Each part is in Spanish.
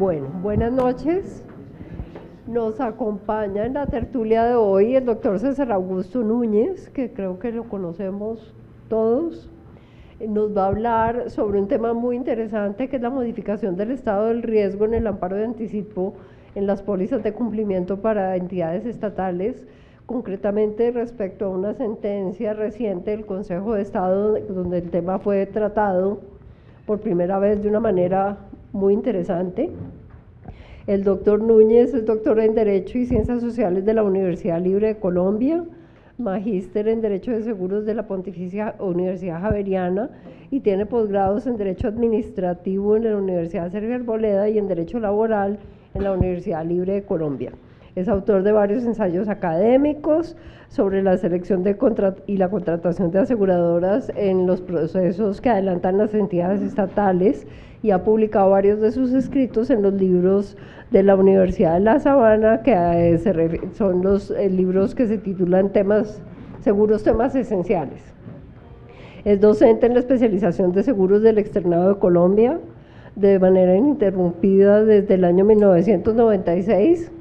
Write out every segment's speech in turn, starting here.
Bueno, buenas noches. Nos acompaña en la tertulia de hoy el doctor César Augusto Núñez, que creo que lo conocemos todos. Nos va a hablar sobre un tema muy interesante, que es la modificación del estado del riesgo en el amparo de anticipo en las pólizas de cumplimiento para entidades estatales, concretamente respecto a una sentencia reciente del Consejo de Estado donde el tema fue tratado por primera vez de una manera muy interesante. El doctor Núñez es doctor en Derecho y Ciencias Sociales de la Universidad Libre de Colombia, magíster en Derecho de Seguros de la Pontificia Universidad Javeriana y tiene posgrados en Derecho Administrativo en la Universidad Sergio Arboleda y en Derecho Laboral en la Universidad Libre de Colombia. Es autor de varios ensayos académicos sobre la selección y la contratación de aseguradoras en los procesos que adelantan las entidades estatales y ha publicado varios de sus escritos en los libros de la Universidad de La Sabana, que son los libros que se titulan Seguros, temas esenciales. Es docente en la especialización de seguros del Externado de Colombia de manera ininterrumpida desde el año 1996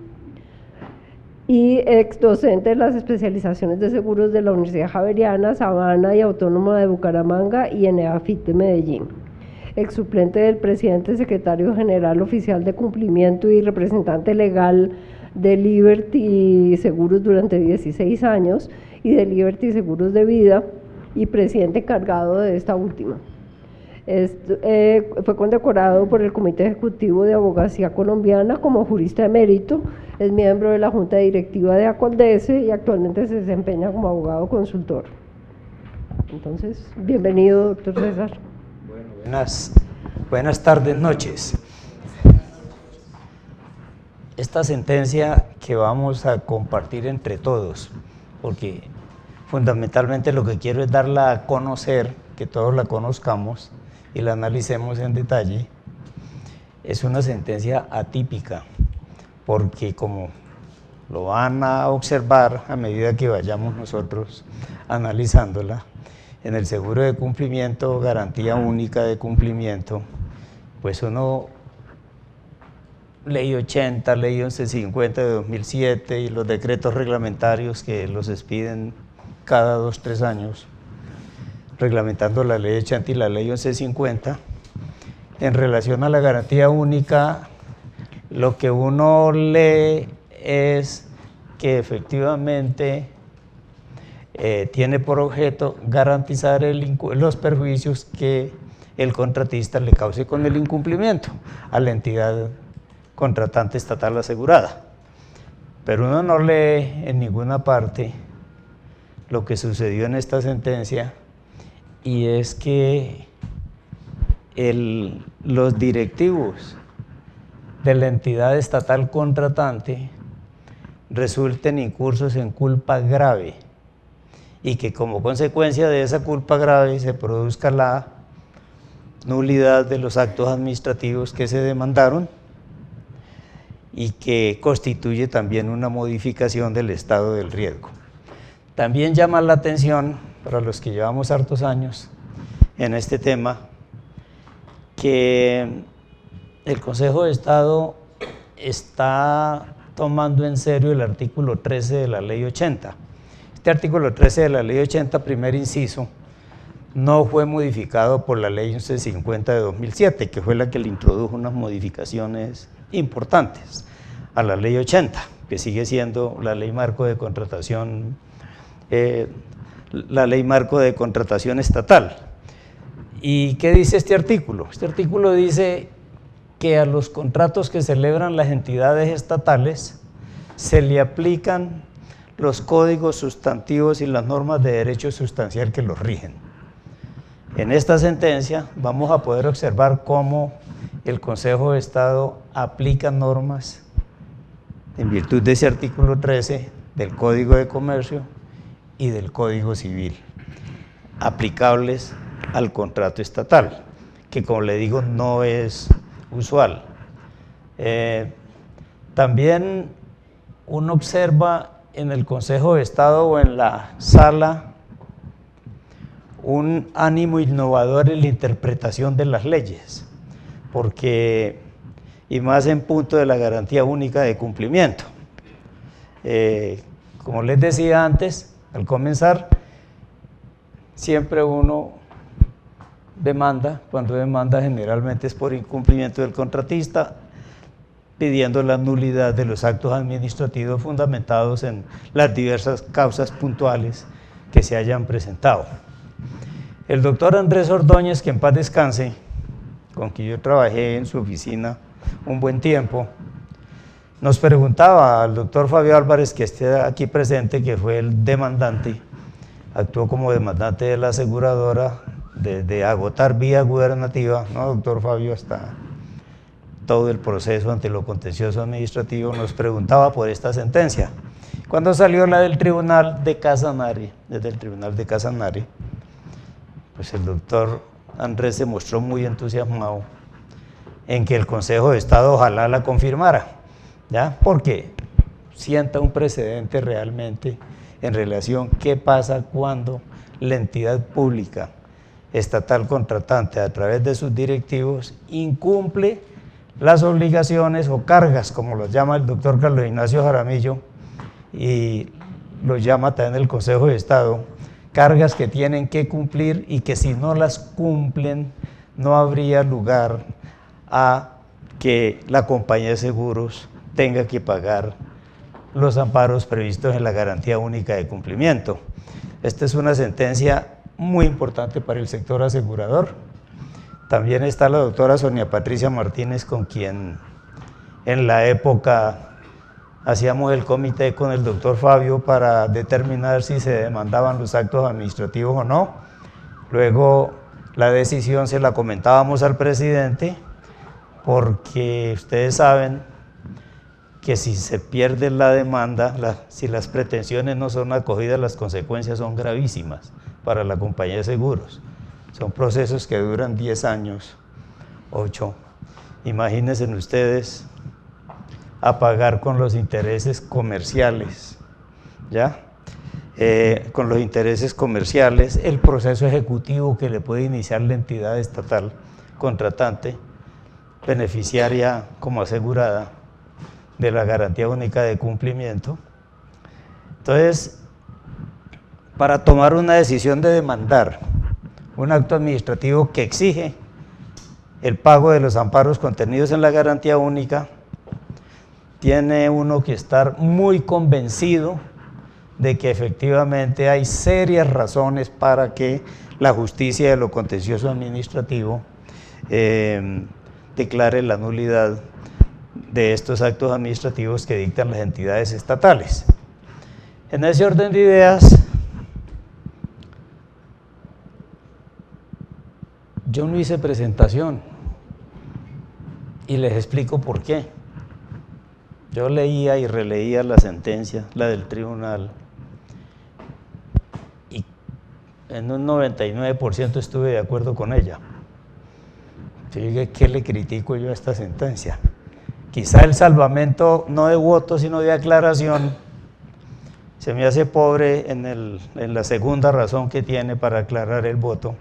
y ex docente de las especializaciones de seguros de la Universidad Javeriana, Sabana y Autónoma de Bucaramanga y en EAFIT de Medellín. Ex suplente del presidente, secretario general oficial de cumplimiento y representante legal de Liberty Seguros durante 16 años y de Liberty Seguros de Vida y presidente encargado de esta última. Fue condecorado por el Comité Ejecutivo de Abogacía Colombiana como jurista de mérito, es miembro de la Junta Directiva de Acoldese y actualmente se desempeña como abogado consultor. Entonces, bienvenido, doctor César. Bueno, buenas tardes, noches. Esta sentencia que vamos a compartir entre todos, porque fundamentalmente lo que quiero es darla a conocer, que todos la conozcamos y la analicemos en detalle, es una sentencia atípica, porque como lo van a observar a medida que vayamos nosotros analizándola, en el seguro de cumplimiento, garantía única de cumplimiento, pues uno, ley 80, ley 1150 de 2007 y los decretos reglamentarios que los expiden cada 2-3 años, reglamentando la ley 80 y la ley 1150, en relación a la garantía única, lo que uno lee es que efectivamente tiene por objeto garantizar los perjuicios que el contratista le cause con el incumplimiento a la entidad contratante estatal asegurada. Pero uno no lee en ninguna parte lo que sucedió en esta sentencia, y es que los directivos de la entidad estatal contratante resulten incursos en culpa grave y que como consecuencia de esa culpa grave se produzca la nulidad de los actos administrativos que se demandaron y que constituye también una modificación del estado del riesgo. También llama la atención, para los que llevamos hartos años en este tema, que el Consejo de Estado está tomando en serio el artículo 13 de la ley 80. Este artículo 13 de la ley 80, primer inciso, no fue modificado por la ley 1150 de 2007, que fue la que le introdujo unas modificaciones importantes a la ley 80, que sigue siendo la ley marco de contratación, estatal. ¿Y qué dice este artículo? Este artículo dice que a los contratos que celebran las entidades estatales se le aplican los códigos sustantivos y las normas de derecho sustancial que los rigen. En esta sentencia vamos a poder observar cómo el Consejo de Estado aplica normas en virtud de ese artículo 13 del Código de Comercio y del Código Civil, aplicables al contrato estatal, que como le digo no es usual. También uno observa en el Consejo de Estado o en la sala un ánimo innovador en la interpretación de las leyes, porque y más en punto de la garantía única de cumplimiento. Como les decía antes, al comenzar, siempre uno demanda, cuando demanda generalmente es por incumplimiento del contratista, pidiendo la nulidad de los actos administrativos fundamentados en las diversas causas puntuales que se hayan presentado. El doctor Andrés Ordóñez, que en paz descanse, con quien yo trabajé en su oficina un buen tiempo, nos preguntaba al doctor Fabio Álvarez, que está aquí presente, que fue el demandante, actuó como demandante de la aseguradora desde agotar vía gubernativa, ¿no, doctor Fabio? Hasta todo el proceso ante lo contencioso administrativo, nos preguntaba por esta sentencia. Cuando salió la del Tribunal de Casanare, desde el Tribunal de Casanare, pues el doctor Andrés se mostró muy entusiasmado en que el Consejo de Estado ojalá la confirmara, ¿ya? Porque sienta un precedente realmente en relación qué pasa cuando la entidad pública estatal contratante a través de sus directivos incumple las obligaciones o cargas, como los llama el doctor Carlos Ignacio Jaramillo y los llama también el Consejo de Estado, cargas que tienen que cumplir y que si no las cumplen no habría lugar a que la compañía de seguros tenga que pagar los amparos previstos en la garantía única de cumplimiento. Esta es una sentencia muy importante para el sector asegurador. También está la doctora Sonia Patricia Martínez, con quien en la época hacíamos el comité con el doctor Fabio para determinar si se demandaban los actos administrativos o no. Luego la decisión se la comentábamos al presidente, porque ustedes saben que si se pierde la demanda, si las pretensiones no son acogidas, las consecuencias son gravísimas para la compañía de seguros. Son procesos que duran 10 años, 8. Imagínense ustedes a pagar con los intereses comerciales, ¿ya? Con los intereses comerciales, el proceso ejecutivo que le puede iniciar la entidad estatal contratante, beneficiaria como asegurada de la garantía única de cumplimiento. Entonces, para tomar una decisión de demandar un acto administrativo que exige el pago de los amparos contenidos en la garantía única, tiene uno que estar muy convencido de que efectivamente hay serias razones para que la justicia de lo contencioso administrativo declare la nulidad de estos actos administrativos que dictan las entidades estatales. En ese orden de ideas, yo no hice presentación y les explico por qué. Yo leía y releía la sentencia, la del tribunal, y en un 99% estuve de acuerdo con ella. Yo dije, ¿qué le critico yo a esta sentencia? Quizá el salvamento no de voto, sino de aclaración, se me hace pobre en la segunda razón que tiene para aclarar el voto,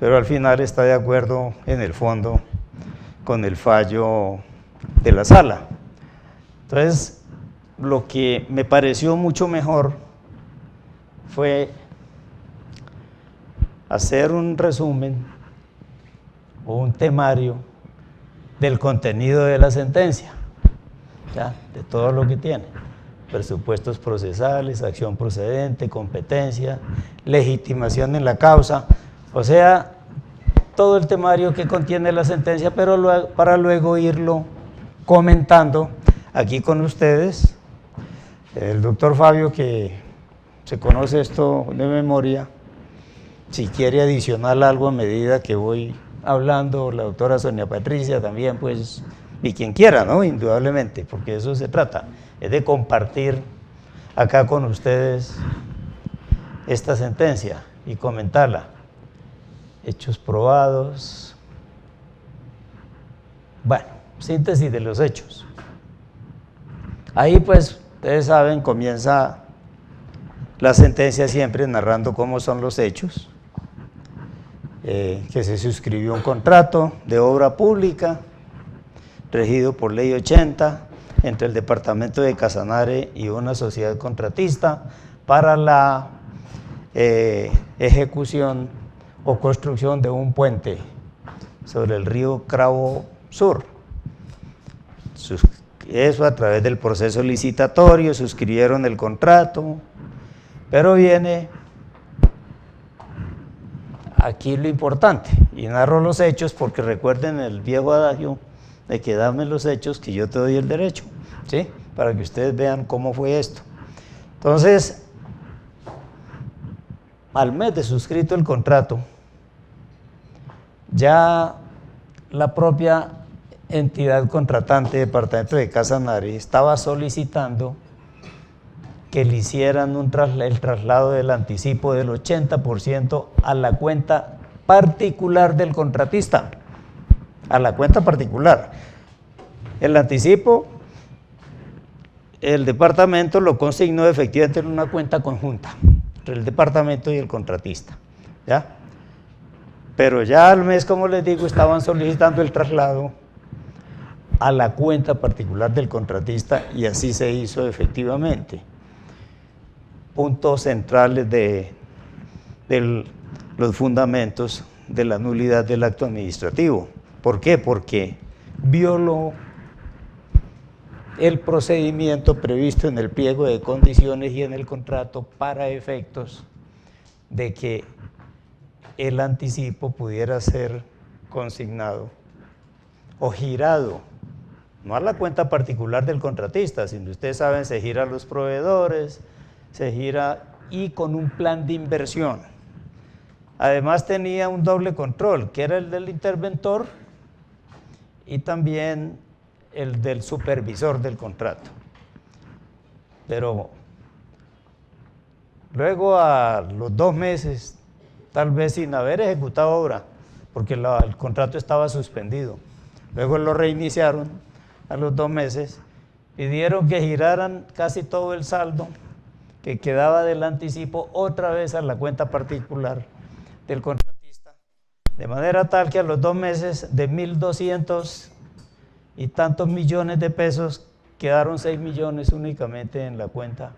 pero al final está de acuerdo en el fondo con el fallo de la sala. Entonces, lo que me pareció mucho mejor fue hacer un resumen o un temario del contenido de la sentencia, ¿ya? De todo lo que tiene: presupuestos procesales, acción procedente, competencia, legitimación en la causa, o sea, todo el temario que contiene la sentencia, pero para luego irlo comentando aquí con ustedes. El doctor Fabio, que se conoce esto de memoria, si quiere adicionar algo a medida que voy hablando, la doctora Sonia Patricia también, pues, y quien quiera, ¿no? Indudablemente, porque de eso se trata, es de compartir acá con ustedes esta sentencia y comentarla. Hechos probados. Bueno, síntesis de los hechos. Ahí, pues, ustedes saben, comienza la sentencia siempre narrando cómo son los hechos, que se suscribió un contrato de obra pública, regido por Ley 80, entre el departamento de Casanare y una sociedad contratista para la ejecución o construcción de un puente sobre el río Cravo Sur. Eso a través del proceso licitatorio, suscribieron el contrato, pero viene aquí lo importante, y narro los hechos porque recuerden el viejo adagio de que dame los hechos que yo te doy el derecho, ¿sí? Para que ustedes vean cómo fue esto. Entonces, al mes de suscrito el contrato, ya la propia entidad contratante, departamento de Casanare, estaba solicitando que le hicieran el traslado del anticipo del 80% a la cuenta particular del contratista, a la cuenta particular. El anticipo, el departamento lo consignó efectivamente en una cuenta conjunta entre el departamento y el contratista, ¿ya? Pero ya al mes, como les digo, estaban solicitando el traslado a la cuenta particular del contratista y así se hizo efectivamente. Puntos centrales de los fundamentos de la nulidad del acto administrativo. ¿Por qué? Porque violó el procedimiento previsto en el pliego de condiciones y en el contrato para efectos de que el anticipo pudiera ser consignado o girado, no a la cuenta particular del contratista, sino ustedes saben, se gira a los proveedores, se gira y con un plan de inversión. Además tenía un doble control, que era el del interventor y también el del supervisor del contrato. Pero luego a los 2 meses, tal vez sin haber ejecutado obra, porque el contrato estaba suspendido, luego lo reiniciaron a los 2 meses, pidieron que giraran casi todo el saldo que quedaba del anticipo otra vez a la cuenta particular del contratista, de manera tal que a los 2 meses de 1.200 y tantos millones de pesos quedaron 6 millones únicamente en la cuenta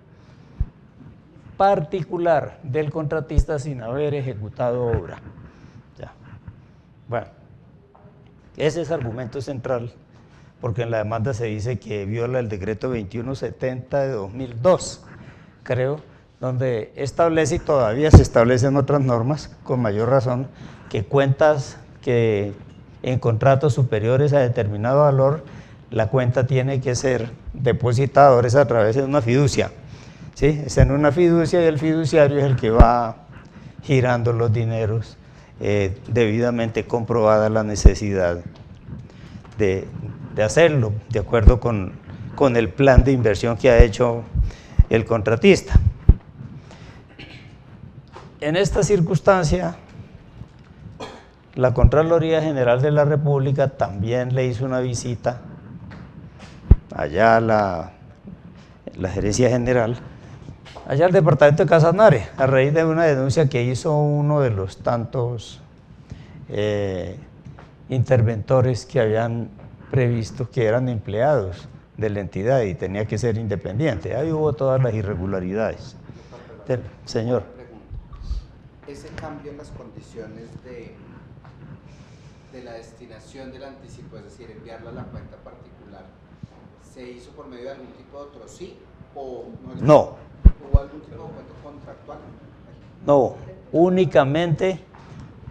particular del contratista sin haber ejecutado obra. Ya. Bueno, ese es argumento central, porque en la demanda se dice que viola el decreto 2170 de 2002, creo, donde establece, y todavía se establecen otras normas, con mayor razón, que cuentas que en contratos superiores a determinado valor, la cuenta tiene que ser depositadores a través de una fiducia, ¿sí? Es en una fiducia y el fiduciario es el que va girando los dineros, debidamente comprobada la necesidad de hacerlo, de acuerdo con el plan de inversión que ha hecho el contratista. En esta circunstancia, la Contraloría General de la República también le hizo una visita allá a la Gerencia General, allá al departamento de Casanare, a raíz de una denuncia que hizo uno de los tantos interventores que habían previsto que eran empleados de la entidad y tenía que ser independiente. Ahí hubo todas las irregularidades. Señor. Ese cambio en las condiciones de la destinación del anticipo, es decir, enviarla a la cuenta particular, ¿se hizo por medio de algún tipo de otro sí o no? No. ¿Hubo algún tipo de cuento contractual? No, únicamente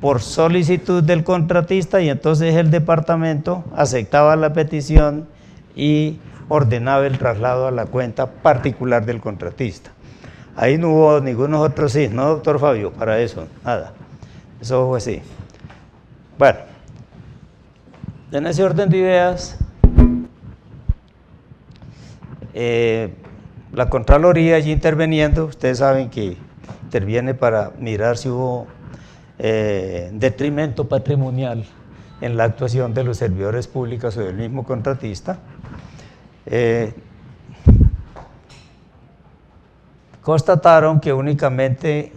por solicitud del contratista, y entonces el departamento aceptaba la petición y ordenaba el traslado a la cuenta particular del contratista. Ahí no hubo ninguno otro sí, ¿no, doctor Fabio? Para eso, nada. Eso fue así. Bueno, en ese orden de ideas, la Contraloría allí interviniendo, ustedes saben que interviene para mirar si hubo detrimento patrimonial en la actuación de los servidores públicos o del mismo contratista. Constataron que únicamente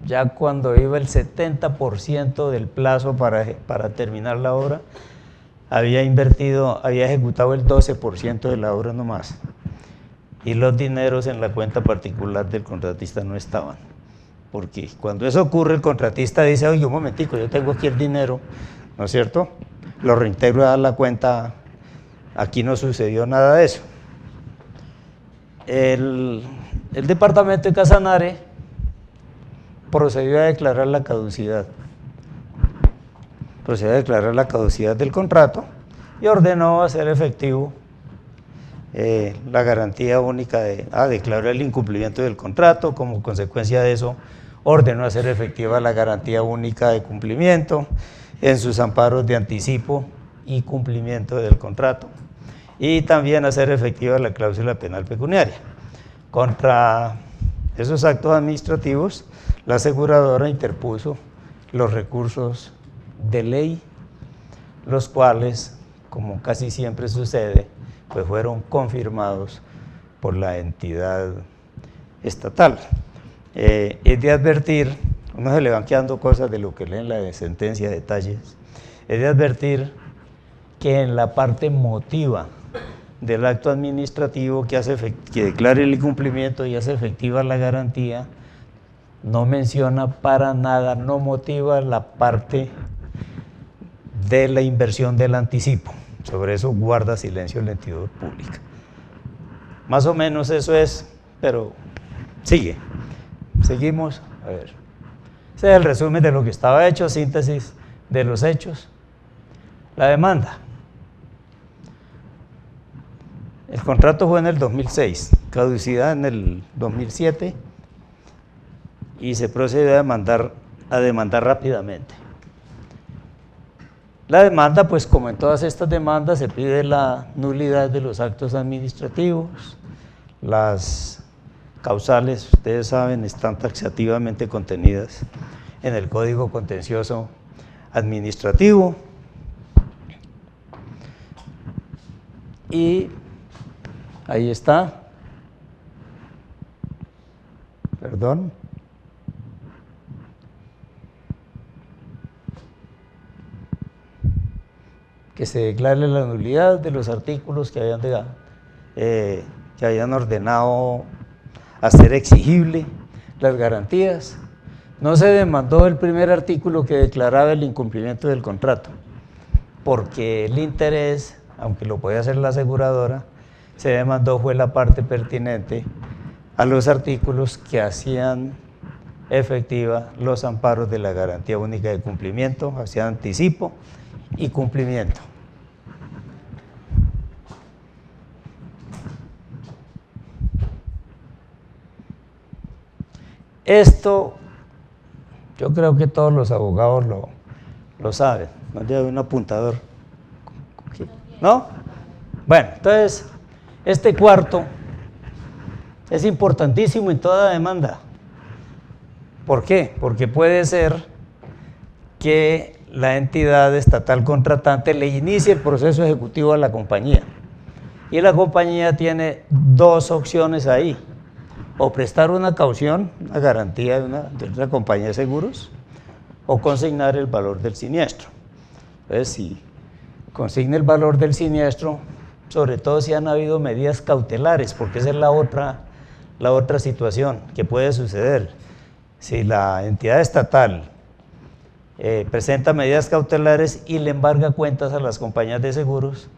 ya cuando iba el 70% del plazo para terminar la obra, había ejecutado el 12% de la obra nomás. Y los dineros en la cuenta particular del contratista no estaban. Porque cuando eso ocurre, el contratista dice, oye, un momentico, yo tengo aquí el dinero, ¿no es cierto? Lo reintegro a la cuenta, aquí no sucedió nada de eso. El departamento de Casanare procedió a declarar la caducidad. Procedió a declarar la caducidad del contrato y ordenó hacer efectivo la garantía única declaró el incumplimiento del contrato. Como consecuencia de eso, ordenó hacer efectiva la garantía única de cumplimiento en sus amparos de anticipo y cumplimiento del contrato, y también hacer efectiva la cláusula penal pecuniaria. Contra esos actos administrativos, la aseguradora interpuso los recursos de ley, los cuales, como casi siempre sucede, pues fueron confirmados por la entidad estatal. Es de advertir, uno se le van quedando cosas de lo que leen la sentencia, detalles, es de advertir que en la parte motiva del acto administrativo que declare el incumplimiento y hace efectiva la garantía, no menciona para nada, no motiva la parte de la inversión del anticipo. Sobre eso guarda silencio la entidad pública. Más o menos eso es, pero seguimos, a ver. Ese es el resumen de lo que estaba hecho, síntesis de los hechos. La demanda. El contrato fue en el 2006, caducidad en el 2007, y se procedió a demandar rápidamente. La demanda, pues como en todas estas demandas, se pide la nulidad de los actos administrativos. Las causales, ustedes saben, están taxativamente contenidas en el Código Contencioso Administrativo. Y ahí está. Perdón. Que se declare la nulidad de los artículos que habían ordenado hacer exigible las garantías. No se demandó el primer artículo que declaraba el incumplimiento del contrato, porque el interés, aunque lo podía hacer la aseguradora, se demandó fue la parte pertinente a los artículos que hacían efectiva los amparos de la garantía única de cumplimiento, hacían anticipo y cumplimiento. Esto yo creo que todos los abogados lo saben. ¿No lleva un apuntador? ¿No? Bueno, entonces este cuarto es importantísimo en toda demanda. ¿Por qué? Porque puede ser que la entidad estatal contratante le inicie el proceso ejecutivo a la compañía. Y la compañía tiene dos opciones ahí: o prestar una caución, una garantía de una compañía de seguros, o consignar el valor del siniestro. Entonces, si consigna el valor del siniestro, sobre todo si han habido medidas cautelares, porque esa es la otra situación que puede suceder. Si la entidad estatal presenta medidas cautelares y le embarga cuentas a las compañías de seguros,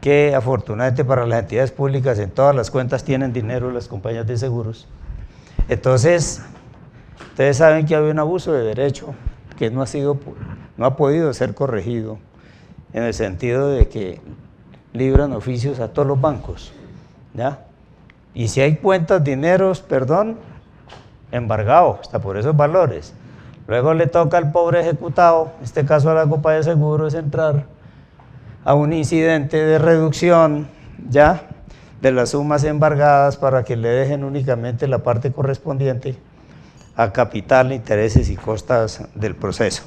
que afortunadamente para las entidades públicas en todas las cuentas tienen dinero las compañías de seguros. Entonces, ustedes saben que hay un abuso de derecho que no ha podido ser corregido, en el sentido de que libran oficios a todos los bancos, ¿ya? Y si hay cuentas, dineros, perdón, embargado, hasta por esos valores. Luego le toca al pobre ejecutado, en este caso a la compañía de seguros, entrar a un incidente de reducción, ¿ya?, de las sumas embargadas para que le dejen únicamente la parte correspondiente a capital, intereses y costas del proceso.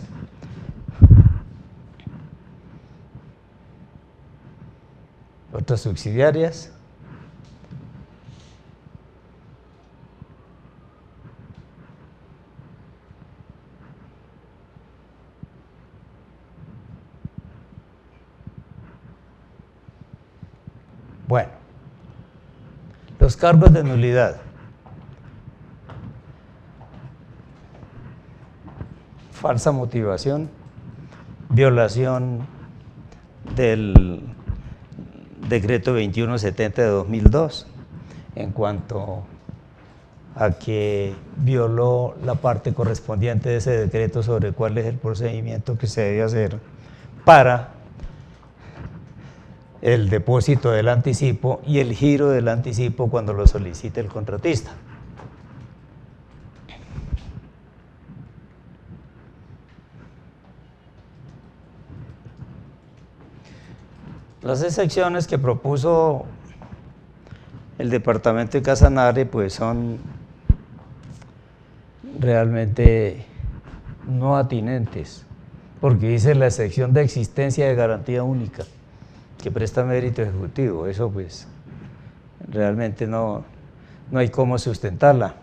Otras subsidiarias. Bueno, los cargos de nulidad. Falsa motivación, violación del decreto 2170 de 2002 en cuanto a que violó la parte correspondiente de ese decreto sobre cuál es el procedimiento que se debe hacer para el depósito del anticipo y el giro del anticipo cuando lo solicite el contratista. Las excepciones que propuso el departamento de Casanare pues son realmente no atinentes, porque dice la excepción de existencia de garantía única que presta mérito ejecutivo. Eso pues realmente no hay cómo sustentarla.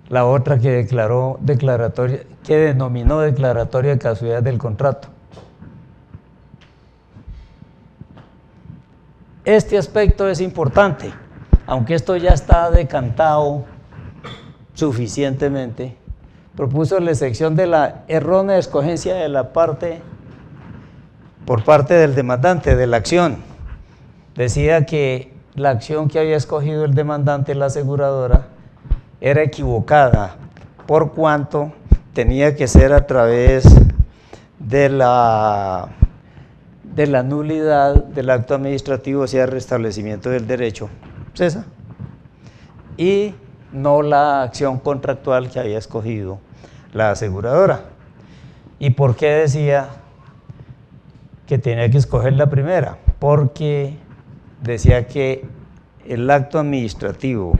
La otra que denominó declaratoria de casualidad del contrato. Este aspecto es importante, aunque esto ya está decantado suficientemente. Propuso la excepción de la errónea escogencia de la parte por parte del demandante de la acción. Decía que la acción que había escogido el demandante, la aseguradora, era equivocada, por cuanto tenía que ser a través de la nulidad del acto administrativo, o sea, restablecimiento del derecho, ¿cesa? Y no la acción contractual que había escogido la aseguradora. ¿Y por qué decía que tenía que escoger la primera? Porque decía que el acto administrativo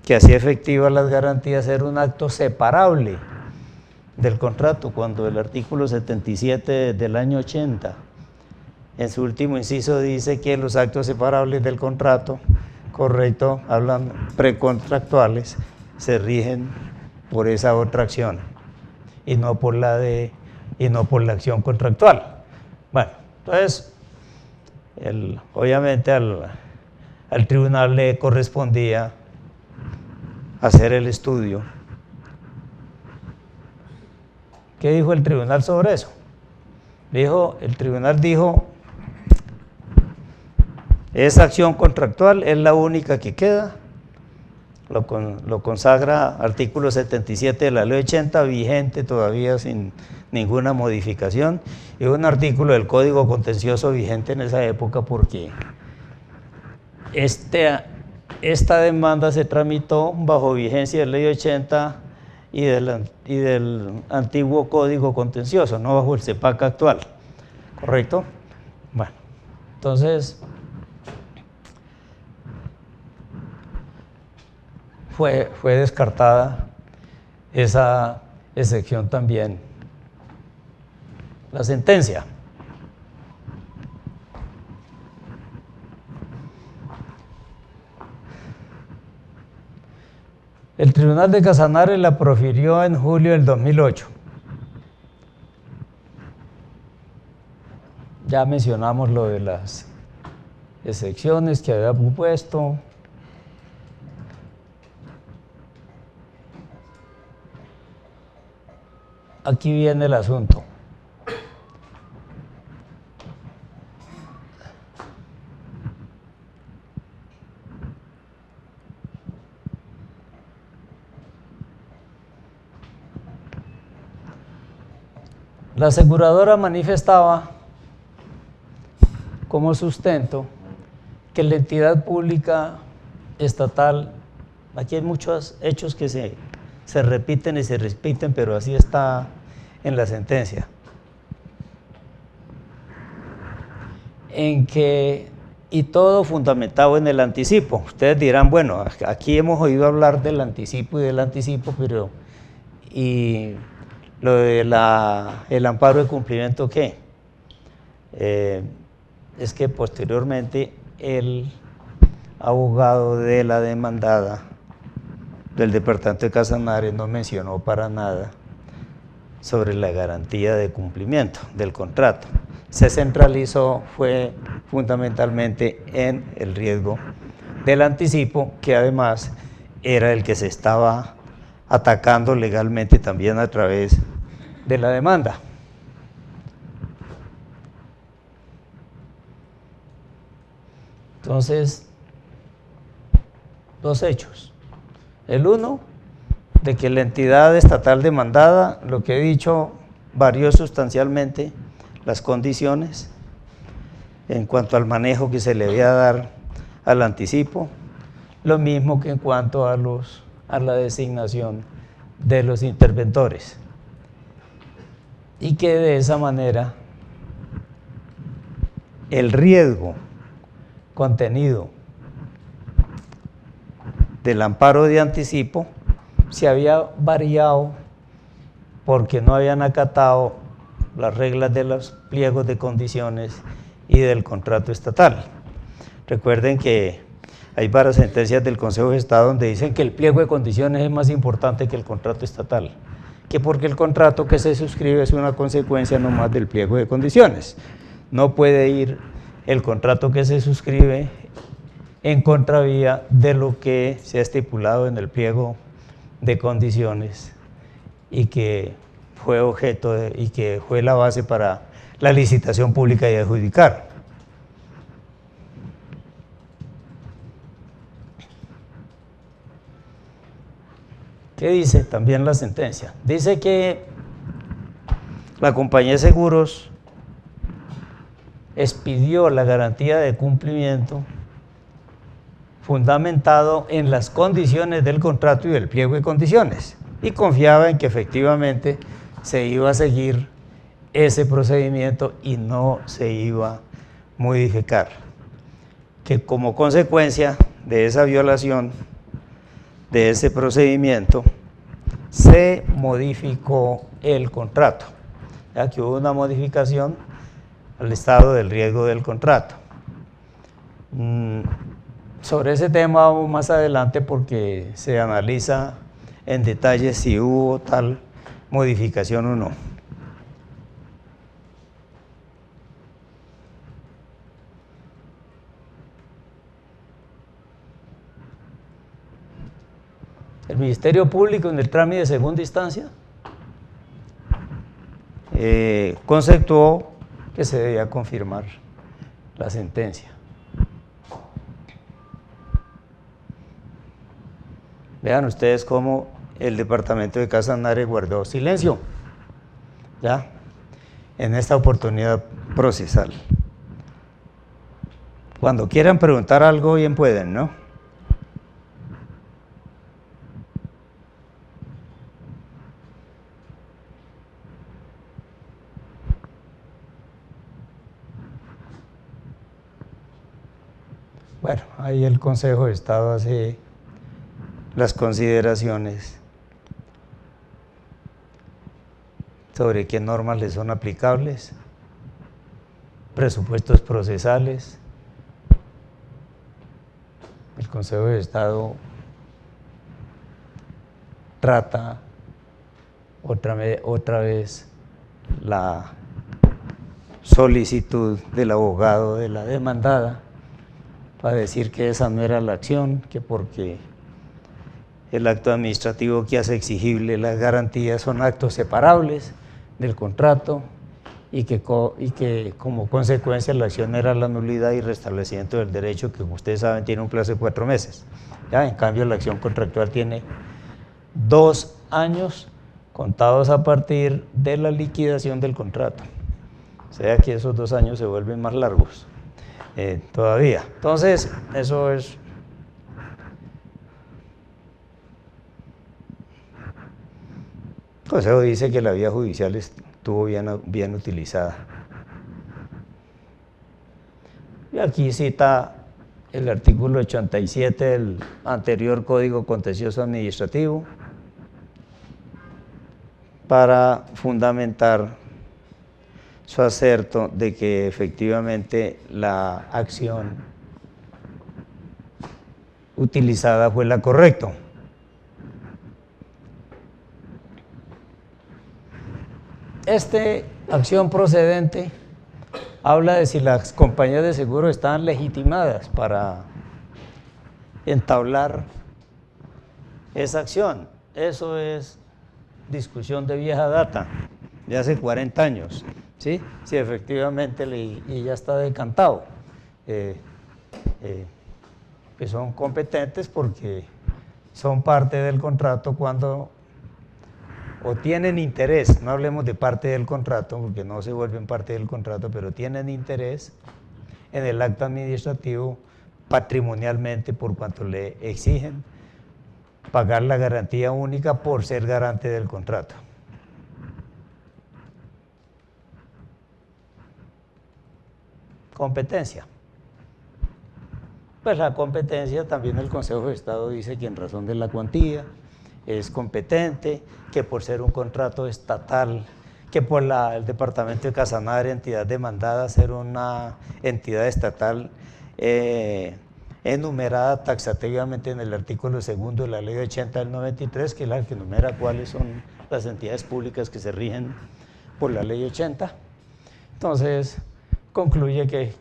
que hacía efectivas las garantías era un acto separable del contrato, cuando el artículo 77 del año 80 en su último inciso dice que los actos separables del contrato, correcto, hablan precontractuales, se rigen por esa otra acción y no por la acción contractual. Bueno, entonces obviamente al tribunal le correspondía hacer el estudio. ¿Qué dijo el tribunal sobre eso? El tribunal dijo: esa acción contractual es la única que queda, lo consagra artículo 77 de la ley 80, vigente todavía sin ninguna modificación, y un artículo del Código Contencioso vigente en esa época, porque esta demanda se tramitó bajo vigencia de la ley 80 y del antiguo Código Contencioso, no bajo el CEPAC actual, ¿correcto? Bueno, entonces fue descartada esa excepción también. La sentencia. El Tribunal de Casanare la profirió en julio del 2008. Ya mencionamos lo de las excepciones que había propuesto. Aquí viene el asunto. La aseguradora manifestaba como sustento que la entidad pública estatal, aquí hay muchos hechos que se repiten y se repiten, pero así está en la sentencia, y todo fundamentado en el anticipo. Ustedes dirán, bueno, aquí hemos oído hablar del anticipo, pero ¿y lo de el amparo de cumplimiento qué? Es que posteriormente el abogado de la demandada del departamento de Casanare no mencionó para nada sobre la garantía de cumplimiento del contrato, se centralizó fue fundamentalmente en el riesgo del anticipo, que además era el que se estaba atacando legalmente también a través de la demanda. Entonces, dos hechos. El uno, de que la entidad estatal demandada, lo que he dicho, varió sustancialmente las condiciones en cuanto al manejo que se le debía dar al anticipo, lo mismo que en cuanto a la designación de los interventores, y que de esa manera el riesgo contenido del amparo de anticipo se había variado porque no habían acatado las reglas de los pliegos de condiciones y del contrato estatal. Recuerden que hay varias sentencias del Consejo de Estado donde dicen que el pliego de condiciones es más importante que el contrato estatal, que porque el contrato que se suscribe es una consecuencia nomás del pliego de condiciones. No puede ir el contrato que se suscribe en contravía de lo que se ha estipulado en el pliego de condiciones y que fue objeto y que fue la base para la licitación pública y adjudicar. ¿Qué dice también la sentencia? Dice que la compañía de seguros expidió la garantía de cumplimiento fundamentado en las condiciones del contrato y del pliego de condiciones, y confiaba en que efectivamente se iba a seguir ese procedimiento y no se iba a modificar. Que como consecuencia de esa violación de ese procedimiento se modificó el contrato, ya que hubo una modificación al estado del riesgo del contrato. Sobre ese tema vamos más adelante porque se analiza en detalle si hubo tal modificación o no. El Ministerio Público en el trámite de segunda instancia conceptuó que se debía confirmar la sentencia. Vean ustedes cómo el departamento de Casanare guardó silencio, ¿ya?, en esta oportunidad procesal. Cuando quieran preguntar algo, bien pueden, ¿no? Bueno, ahí el Consejo de Estado hace las consideraciones sobre qué normas le son aplicables, presupuestos procesales. El Consejo de Estado trata otra vez la solicitud del abogado de la demandada para decir que esa no era la acción, que porque el acto administrativo que hace exigible las garantías son actos separables del contrato y que como consecuencia la acción era la nulidad y restablecimiento del derecho, que como ustedes saben tiene un plazo de 4 meses. ¿Ya? En cambio la acción contractual tiene 2 años contados a partir de la liquidación del contrato. O sea que esos 2 años se vuelven más largos todavía. Entonces, eso es... El Consejo dice que la vía judicial estuvo bien utilizada. Y aquí cita el artículo 87 del anterior Código Contencioso Administrativo para fundamentar su aserto de que efectivamente la acción utilizada fue la correcta. Esta acción procedente habla de si las compañías de seguro están legitimadas para entablar esa acción. Eso es discusión de vieja data, de hace 40 años, ¿sí? Si efectivamente y ya está decantado. Que son competentes porque son parte del contrato cuando o tienen interés, no hablemos de parte del contrato porque no se vuelven parte del contrato, pero tienen interés en el acto administrativo patrimonialmente por cuanto le exigen pagar la garantía única por ser garante del contrato. Competencia. Pues la competencia, también el Consejo de Estado dice que en razón de la cuantía es competente, que por ser un contrato estatal, que por el Departamento de Casanare, entidad demandada, ser una entidad estatal enumerada taxativamente en el artículo 2 de la Ley 80 del 93, que es la que enumera cuáles son las entidades públicas que se rigen por la Ley 80. Entonces, concluye que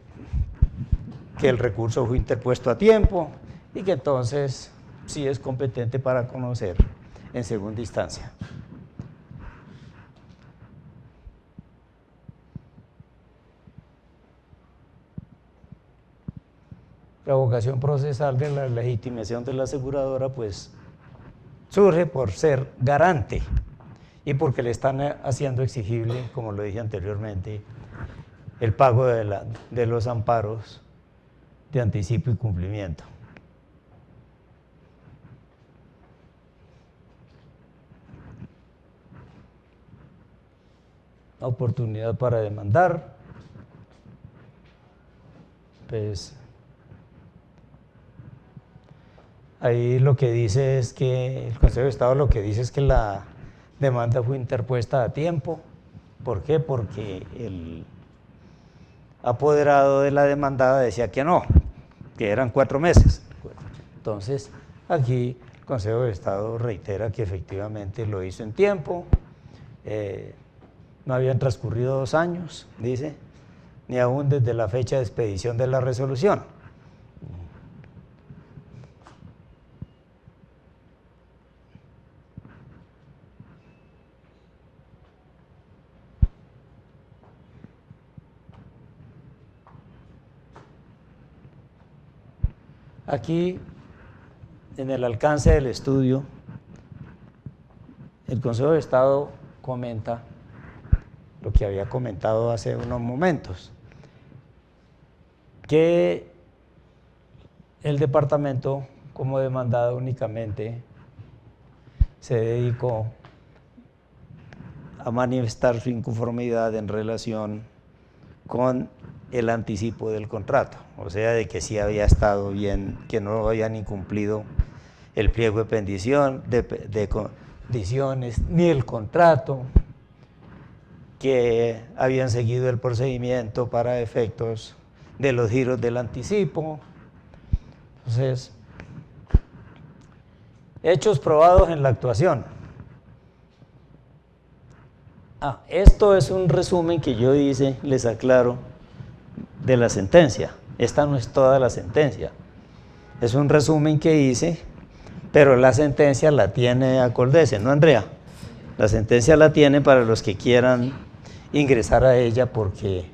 el recurso fue interpuesto a tiempo y que entonces sí es competente para conocer en segunda instancia. La vocación procesal de la legitimación de la aseguradora pues surge por ser garante y porque le están haciendo exigible, como lo dije anteriormente, el pago de los amparos de anticipo y cumplimiento. Oportunidad para demandar, pues ahí lo que dice es que el Consejo de Estado lo que dice es que la demanda fue interpuesta a tiempo. ¿Por qué? Porque el apoderado de la demandada decía que no, que eran 4 meses. Entonces, aquí el Consejo de Estado reitera que efectivamente lo hizo en tiempo, no habían transcurrido 2 años, dice, ni aún desde la fecha de expedición de la resolución. Aquí, en el alcance del estudio, el Consejo de Estado comenta lo que había comentado hace unos momentos, que el departamento, como demandado únicamente, se dedicó a manifestar su inconformidad en relación con el anticipo del contrato, o sea, de que sí había estado bien, que no habían incumplido el pliego de petición, de condiciones, ni el contrato, que habían seguido el procedimiento para efectos de los giros del anticipo. Entonces, hechos probados en la actuación. Esto es un resumen que yo hice, les aclaro, de la sentencia. Esta no es toda la sentencia, es un resumen que hice, pero la sentencia la tiene Acoldese, ¿no, Andrea? La sentencia la tiene para los que quieran ingresar a ella, porque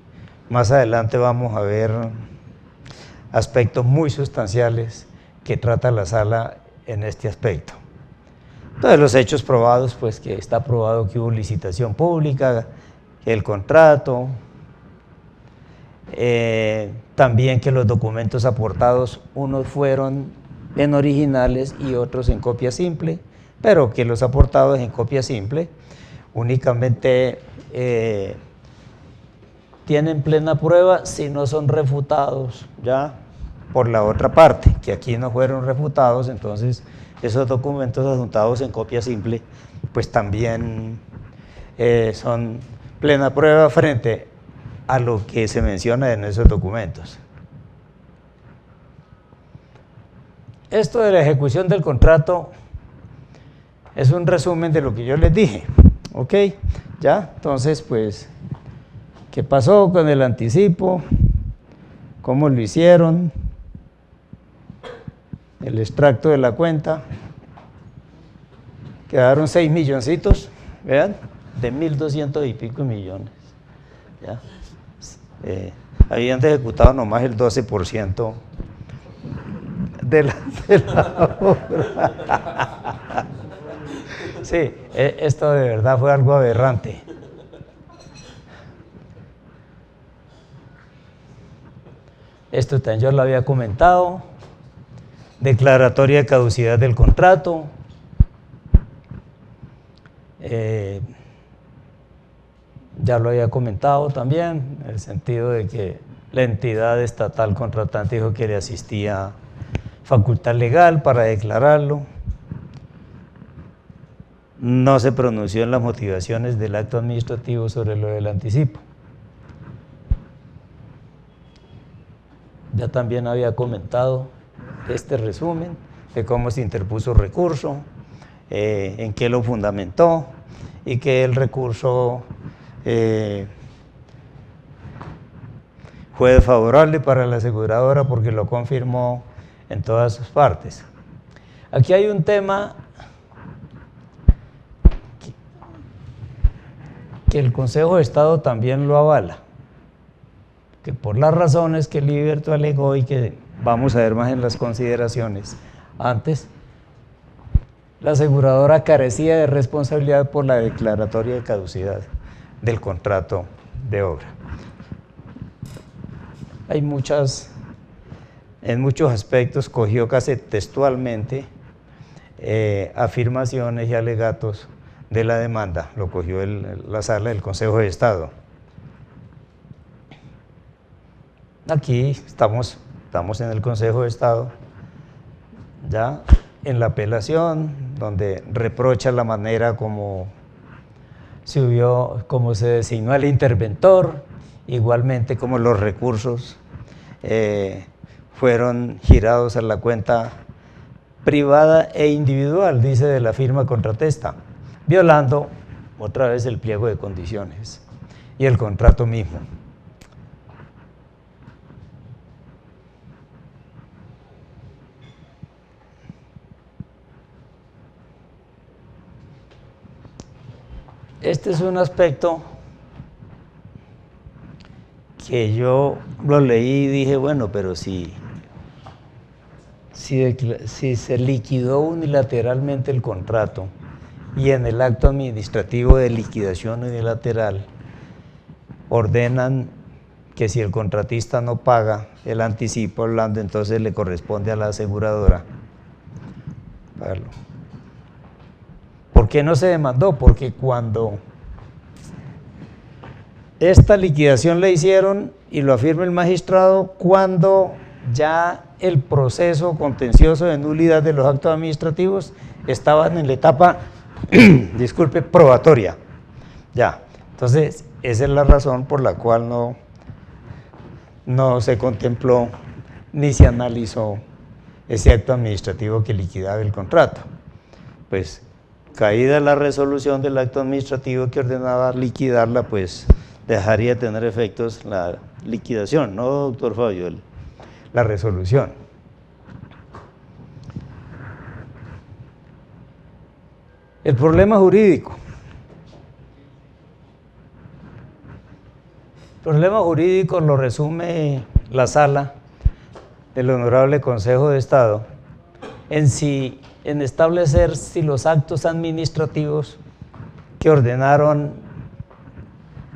más adelante vamos a ver aspectos muy sustanciales que trata la sala en este aspecto. Entonces, los hechos probados, pues que está probado que hubo licitación pública, el contrato, también que los documentos aportados, unos fueron en originales y otros en copia simple, pero que los aportados en copia simple únicamente tienen plena prueba si no son refutados ya por la otra parte, que aquí no fueron refutados. Entonces esos documentos adjuntados en copia simple pues también son plena prueba frente a lo que se menciona en esos documentos. Esto de la ejecución del contrato es un resumen de lo que yo les dije, ¿ok? Ya, entonces pues ¿Qué pasó con el anticipo? ¿Cómo lo hicieron? El extracto de la cuenta. Quedaron 6 milloncitos, vean, de 1.200 y pico millones. ¿Ya? Habían ejecutado nomás el 12% de la obra. Sí, esto de verdad fue algo aberrante. Esto también yo lo había comentado. Declaratoria de caducidad del contrato. Ya lo había comentado también, en el sentido de que la entidad estatal contratante dijo que le asistía facultad legal para declararlo. No se pronunció en las motivaciones del acto administrativo sobre lo del anticipo. Ya también había comentado este resumen de cómo se interpuso recurso, en qué lo fundamentó y que el recurso fue desfavorable para la aseguradora porque lo confirmó en todas sus partes. Aquí hay un tema que el Consejo de Estado también lo avala, que por las razones que Liberto alegó y que vamos a ver más en las consideraciones antes, la aseguradora carecía de responsabilidad por la declaratoria de caducidad del contrato de obra. Hay en muchos aspectos cogió casi textualmente afirmaciones y alegatos de la demanda, lo cogió la sala del Consejo de Estado. Aquí estamos en el Consejo de Estado, ya en la apelación, donde reprocha la manera como se designó al interventor, igualmente como los recursos fueron girados a la cuenta privada e individual, dice, de la firma contratista, violando otra vez el pliego de condiciones y el contrato mismo. Este es un aspecto que yo lo leí y dije, bueno, pero si se liquidó unilateralmente el contrato y en el acto administrativo de liquidación unilateral ordenan que si el contratista no paga el anticipo hablando, entonces le corresponde a la aseguradora pagarlo. ¿Por qué no se demandó? Porque cuando esta liquidación la hicieron, y lo afirma el magistrado, cuando ya el proceso contencioso de nulidad de los actos administrativos estaba en la etapa, disculpe, probatoria. Ya, entonces esa es la razón por la cual no se contempló ni se analizó ese acto administrativo que liquidaba el contrato. Pues caída la resolución del acto administrativo que ordenaba liquidarla, pues dejaría de tener efectos la liquidación, ¿no, doctor Fabio? La resolución. El problema jurídico. El problema jurídico lo resume la sala del Honorable Consejo de Estado en establecer si los actos administrativos que ordenaron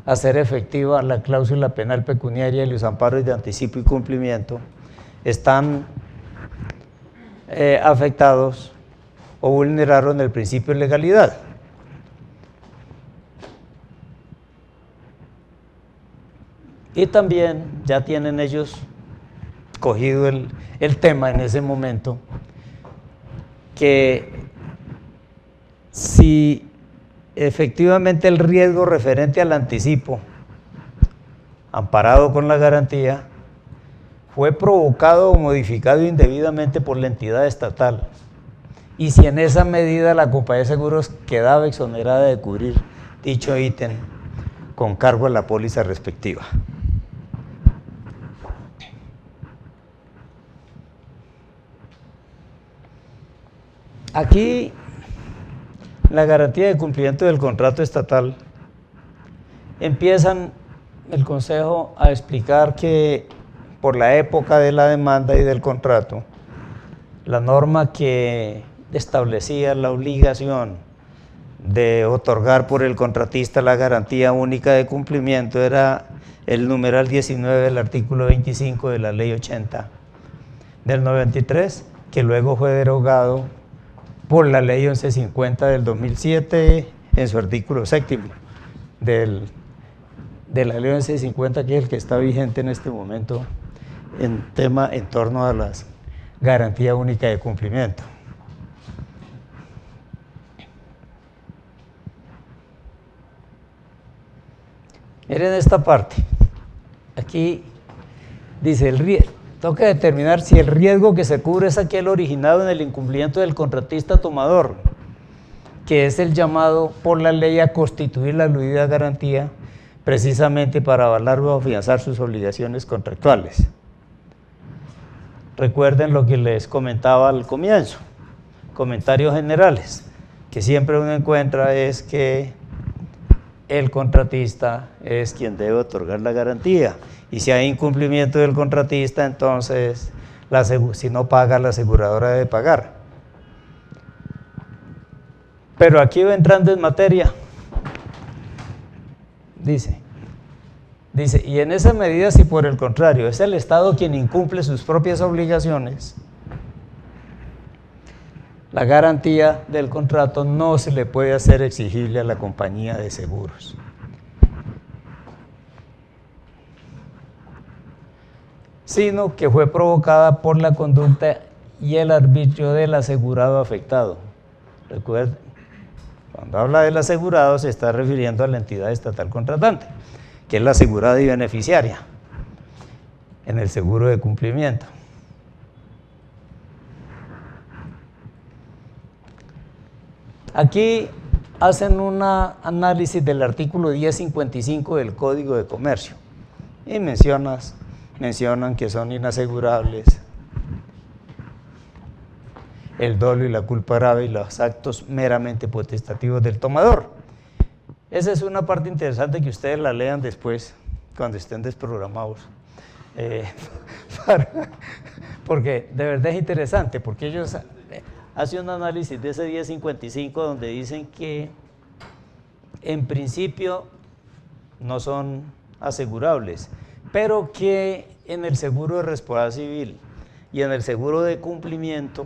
hacer efectiva la cláusula penal pecuniaria y los amparos de anticipo y cumplimiento están afectados o vulneraron el principio de legalidad. Y también ya tienen ellos cogido el tema en ese momento, que si efectivamente el riesgo referente al anticipo, amparado con la garantía, fue provocado o modificado indebidamente por la entidad estatal, y si en esa medida la compañía de seguros quedaba exonerada de cubrir dicho ítem con cargo a la póliza respectiva. Aquí la garantía de cumplimiento del contrato estatal, empiezan el Consejo a explicar que por la época de la demanda y del contrato, la norma que establecía la obligación de otorgar por el contratista la garantía única de cumplimiento era el numeral 19 del artículo 25 de la Ley 80 del 93, que luego fue derogado por la Ley 1150 del 2007 en su artículo 7 de la Ley 1150, que es el que está vigente en este momento en torno a la garantía única de cumplimiento. Miren esta parte. Aquí dice, toca determinar si el riesgo que se cubre es aquel originado en el incumplimiento del contratista tomador, que es el llamado por la ley a constituir la aludida garantía precisamente para avalar o afianzar sus obligaciones contractuales. Recuerden lo que les comentaba al comienzo, comentarios generales, que siempre uno encuentra es que el contratista es quien debe otorgar la garantía, y si hay incumplimiento del contratista, entonces si no paga, la aseguradora debe pagar. Pero aquí va entrando en materia, dice, y en esa medida, si por el contrario es el Estado quien incumple sus propias obligaciones, la garantía del contrato no se le puede hacer exigible a la compañía de seguros. Sino que fue provocada por la conducta y el arbitrio del asegurado afectado. Recuerden, cuando habla del asegurado se está refiriendo a la entidad estatal contratante, que es la asegurada y beneficiaria en el seguro de cumplimiento. Aquí hacen un análisis del artículo 1055 del Código de Comercio y mencionan que son inasegurables el dolo y la culpa grave y los actos meramente potestativos del tomador. Esa es una parte interesante que ustedes la lean después, cuando estén desprogramados. Porque de verdad es interesante, porque ellos hacen un análisis de ese 1055 donde dicen que en principio no son asegurables, pero que en el seguro de responsabilidad civil y en el seguro de cumplimiento,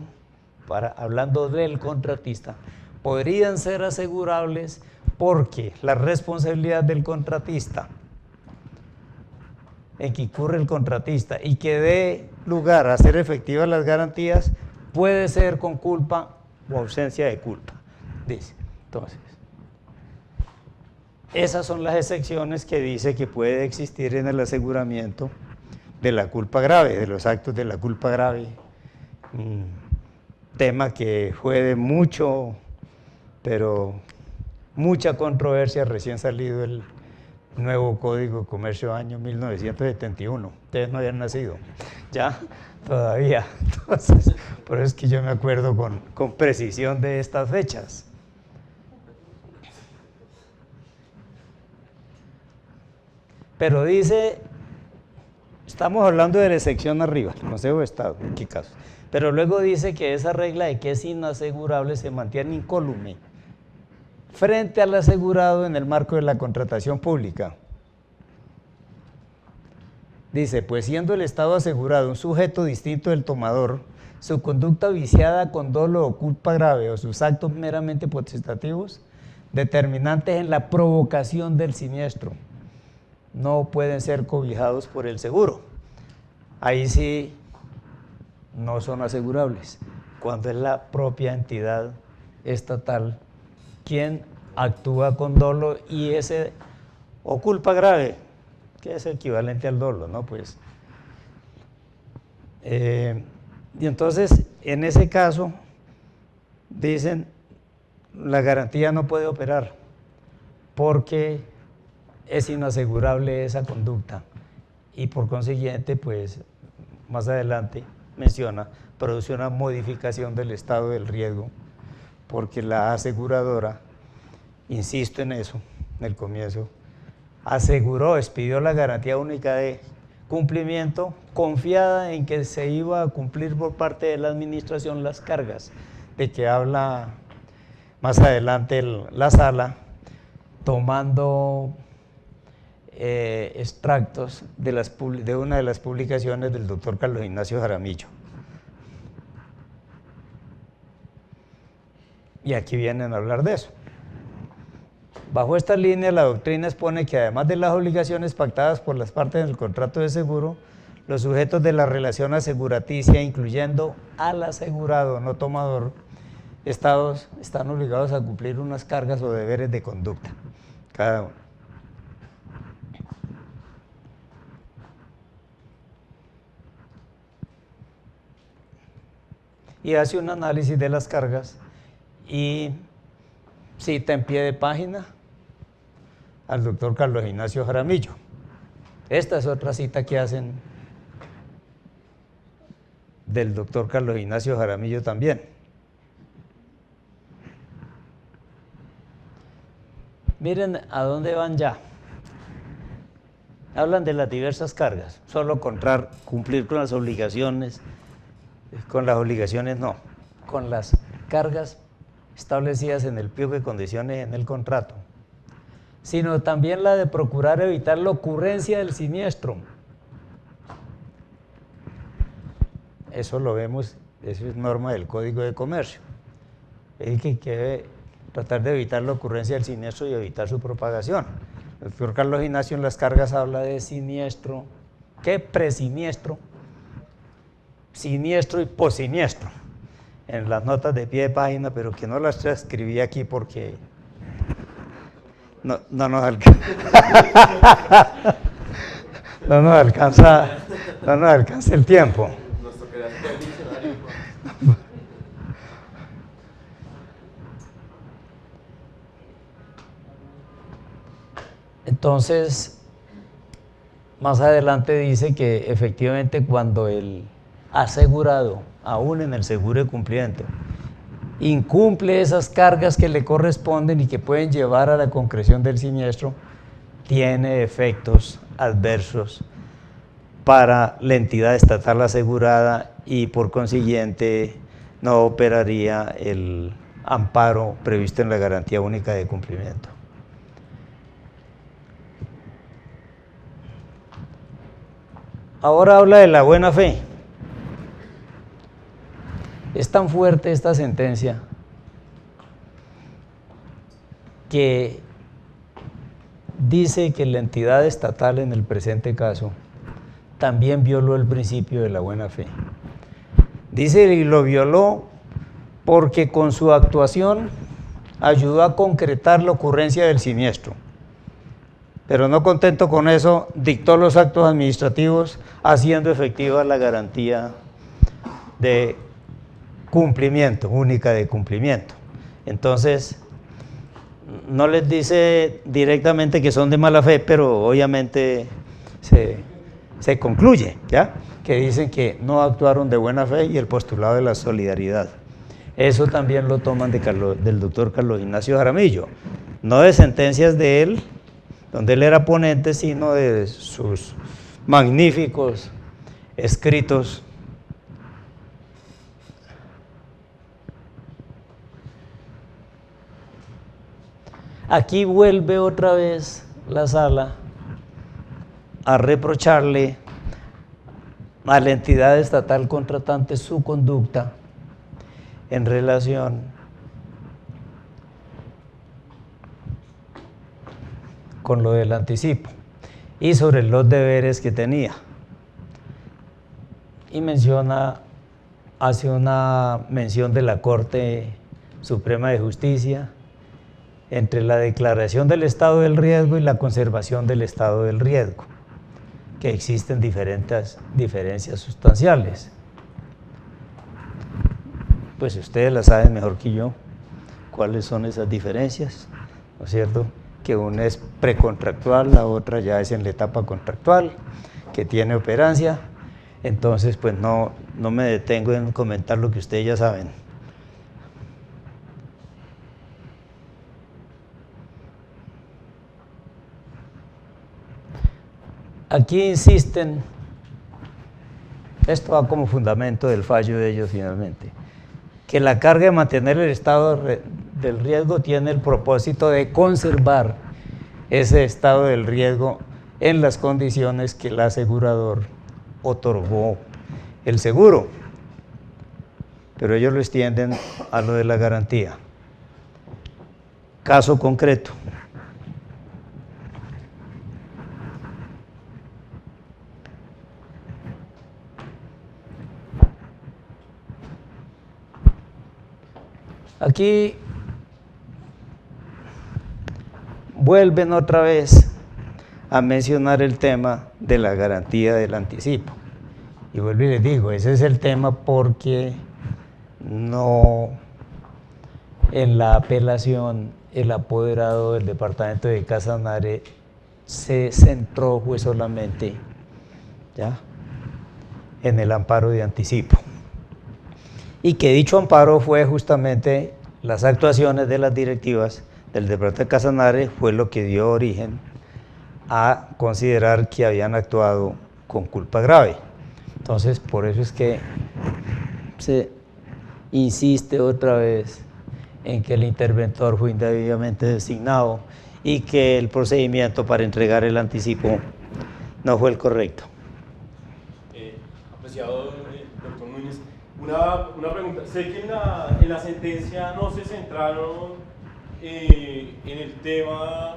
hablando del contratista, podrían ser asegurables porque la responsabilidad del contratista, en que incurre el contratista y que dé lugar a hacer efectivas las garantías, puede ser con culpa o ausencia de culpa, dice. Entonces, esas son las excepciones que dice que puede existir en el aseguramiento de la culpa grave, de los actos de la culpa grave. Tema que fue de mucha controversia recién salido el nuevo Código de Comercio año 1971. Ustedes no habían nacido, ya, todavía. Entonces, por eso es que yo me acuerdo con precisión de estas fechas. Pero dice, estamos hablando de la excepción arriba, el Consejo de Estado, en qué caso. Pero luego dice que esa regla de que es inasegurable se mantiene incólume frente al asegurado en el marco de la contratación pública. Dice, pues siendo el Estado asegurado un sujeto distinto del tomador, su conducta viciada con dolo o culpa grave o sus actos meramente potestativos, determinantes en la provocación del siniestro, no pueden ser cobijados por el seguro. Ahí sí no son asegurables, cuando es la propia entidad estatal quien actúa con dolo o culpa grave, que es equivalente al dolo, ¿no? Pues, y entonces, en ese caso, dicen, la garantía no puede operar, porque es inasegurable esa conducta y por consiguiente, pues más adelante menciona, produce una modificación del estado del riesgo, porque la aseguradora, insisto en eso, en el comienzo, aseguró, expidió la garantía única de cumplimiento, confiada en que se iba a cumplir por parte de la administración las cargas, de que habla más adelante la sala, tomando extractos de una de las publicaciones del doctor Carlos Ignacio Jaramillo. Y aquí vienen a hablar de eso. Bajo esta línea, la doctrina expone que además de las obligaciones pactadas por las partes del contrato de seguro, los sujetos de la relación aseguraticia, incluyendo al asegurado no tomador, están obligados a cumplir unas cargas o deberes de conducta, cada uno. Y hace un análisis de las cargas y cita en pie de página al doctor Carlos Ignacio Jaramillo. Esta es otra cita que hacen del doctor Carlos Ignacio Jaramillo también. Miren a dónde van ya. Hablan de las diversas cargas, solo cumplir con las obligaciones no, con las cargas establecidas en el pliego de condiciones en el contrato, sino también la de procurar evitar la ocurrencia del siniestro. Eso lo vemos, eso es norma del Código de Comercio. Es que debe tratar de evitar la ocurrencia del siniestro y evitar su propagación. El doctor Carlos Ignacio en las cargas habla de siniestro, ¿qué? Presiniestro, siniestro y posiniestro, en las notas de pie de página, pero que no las escribí aquí porque no nos alcanza el tiempo. Entonces, más adelante dice que efectivamente cuando el asegurado, aún en el seguro de cumplimiento, incumple esas cargas que le corresponden y que pueden llevar a la concreción del siniestro, tiene efectos adversos para la entidad estatal asegurada y por consiguiente no operaría el amparo previsto en la garantía única de cumplimiento. Ahora habla de la buena fe. Es tan fuerte esta sentencia que dice que la entidad estatal en el presente caso también violó el principio de la buena fe. Dice y lo violó porque con su actuación ayudó a concretar la ocurrencia del siniestro. Pero no contento con eso, dictó los actos administrativos haciendo efectiva la garantía de cumplimiento, única de cumplimiento. Entonces, no les dice directamente que son de mala fe, pero obviamente se concluye, ¿ya? Que dicen que no actuaron de buena fe y el postulado de la solidaridad. Eso también lo toman del doctor Carlos Ignacio Jaramillo, no de sentencias de él, donde él era ponente, sino de sus magníficos escritos. Aquí vuelve otra vez la sala a reprocharle a la entidad estatal contratante su conducta en relación con lo del anticipo y sobre los deberes que tenía. Y hace una mención de la Corte Suprema de Justicia entre la declaración del estado del riesgo y la conservación del estado del riesgo, que existen diferentes diferencias sustanciales. Pues ustedes la saben mejor que yo, cuáles son esas diferencias, ¿no es cierto? que una es precontractual, la otra ya es en la etapa contractual, que tiene operancia. Entonces, pues no me detengo en comentar lo que ustedes ya saben. Aquí insisten, esto va como fundamento del fallo de ellos finalmente, que la carga de mantener el estado del riesgo tiene el propósito de conservar ese estado del riesgo en las condiciones que el asegurador otorgó el seguro, pero ellos lo extienden a lo de la garantía. Caso concreto. Aquí vuelven otra vez a mencionar el tema de la garantía del anticipo. Y vuelvo y les digo, ese es el tema porque no en la apelación el apoderado del departamento de Casanare se centró fue solamente ¿ya? En el amparo de anticipo. Y que dicho amparo fue justamente las actuaciones de las directivas del departamento de Casanare, fue lo que dio origen a considerar que habían actuado con culpa grave. Entonces, por eso es que se insiste otra vez en que el interventor fue indebidamente designado y que el procedimiento para entregar el anticipo no fue el correcto. Apreciado doctor Núñez, una pregunta. Sé que en la sentencia no se centraron en el tema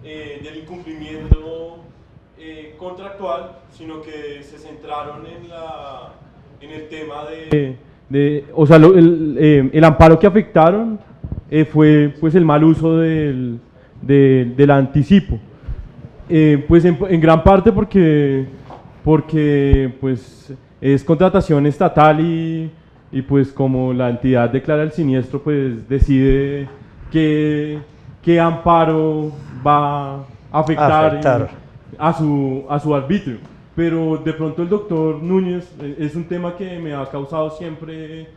del incumplimiento contractual, sino que se centraron en el tema o sea, el amparo que afectaron fue pues el mal uso del anticipo. Pues en gran parte porque pues es contratación estatal y pues como la entidad declara el siniestro, pues decide qué amparo va a afectar a su arbitrio. Pero de pronto el doctor Núñez, es un tema que me ha causado siempre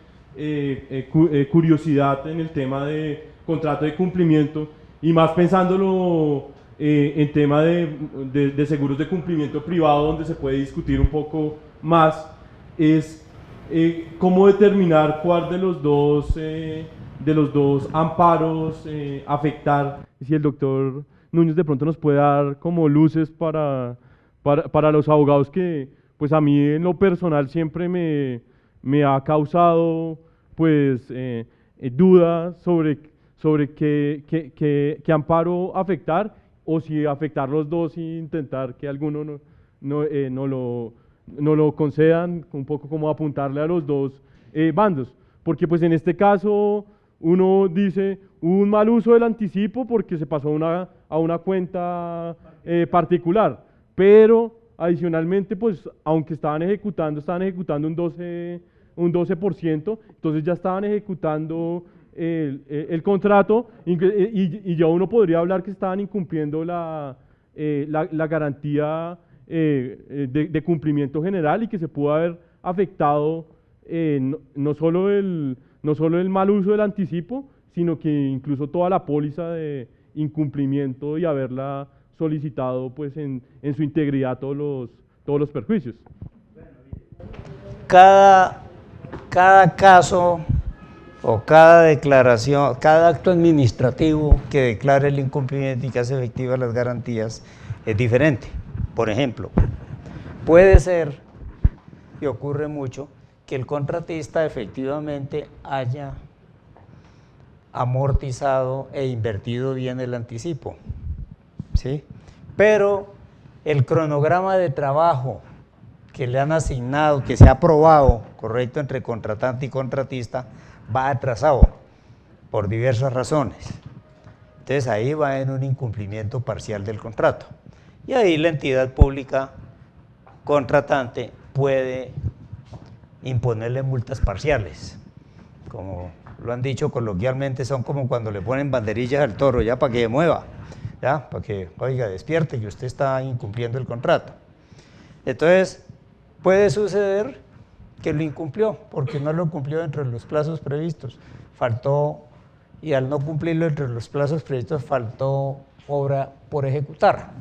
curiosidad en el tema de contrato de cumplimiento, y más pensándolo en tema de seguros de cumplimiento privado, donde se puede discutir un poco más, es cómo determinar cuál de los dos amparos afectar. Si el doctor Núñez de pronto nos puede dar como luces para los abogados, que pues a mí en lo personal siempre me ha causado pues dudas sobre qué amparo afectar, o si afectar los dos e intentar que alguno no lo concedan, un poco como apuntarle a los dos bandos, porque pues en este caso uno dice un mal uso del anticipo porque se pasó a una cuenta particular, pero adicionalmente pues aunque estaban ejecutando un 12%, entonces ya estaban ejecutando el contrato, y ya uno podría hablar que estaban incumpliendo la garantía de cumplimiento general, y que se pudo haber afectado no solo el mal uso del anticipo, sino que incluso toda la póliza de incumplimiento, y haberla solicitado pues en su integridad todos los perjuicios. Cada caso o cada declaración, cada acto administrativo que declare el incumplimiento y que hace efectivas las garantías es diferente. Por ejemplo, puede ser, y ocurre mucho, que el contratista efectivamente haya amortizado e invertido bien el anticipo, ¿sí? Pero el cronograma de trabajo que le han asignado, que se ha aprobado, correcto, entre contratante y contratista, va atrasado por diversas razones. Entonces ahí va en un incumplimiento parcial del contrato. Y ahí la entidad pública contratante puede imponerle multas parciales. Como lo han dicho coloquialmente, son como cuando le ponen banderillas al toro ya para que se mueva. ¿ya? Para que, oiga, despierte que usted está incumpliendo el contrato. Entonces, puede suceder que lo incumplió, porque no lo cumplió dentro de los plazos previstos, faltó, y al no cumplirlo entre los plazos previstos, faltó obra por ejecutar.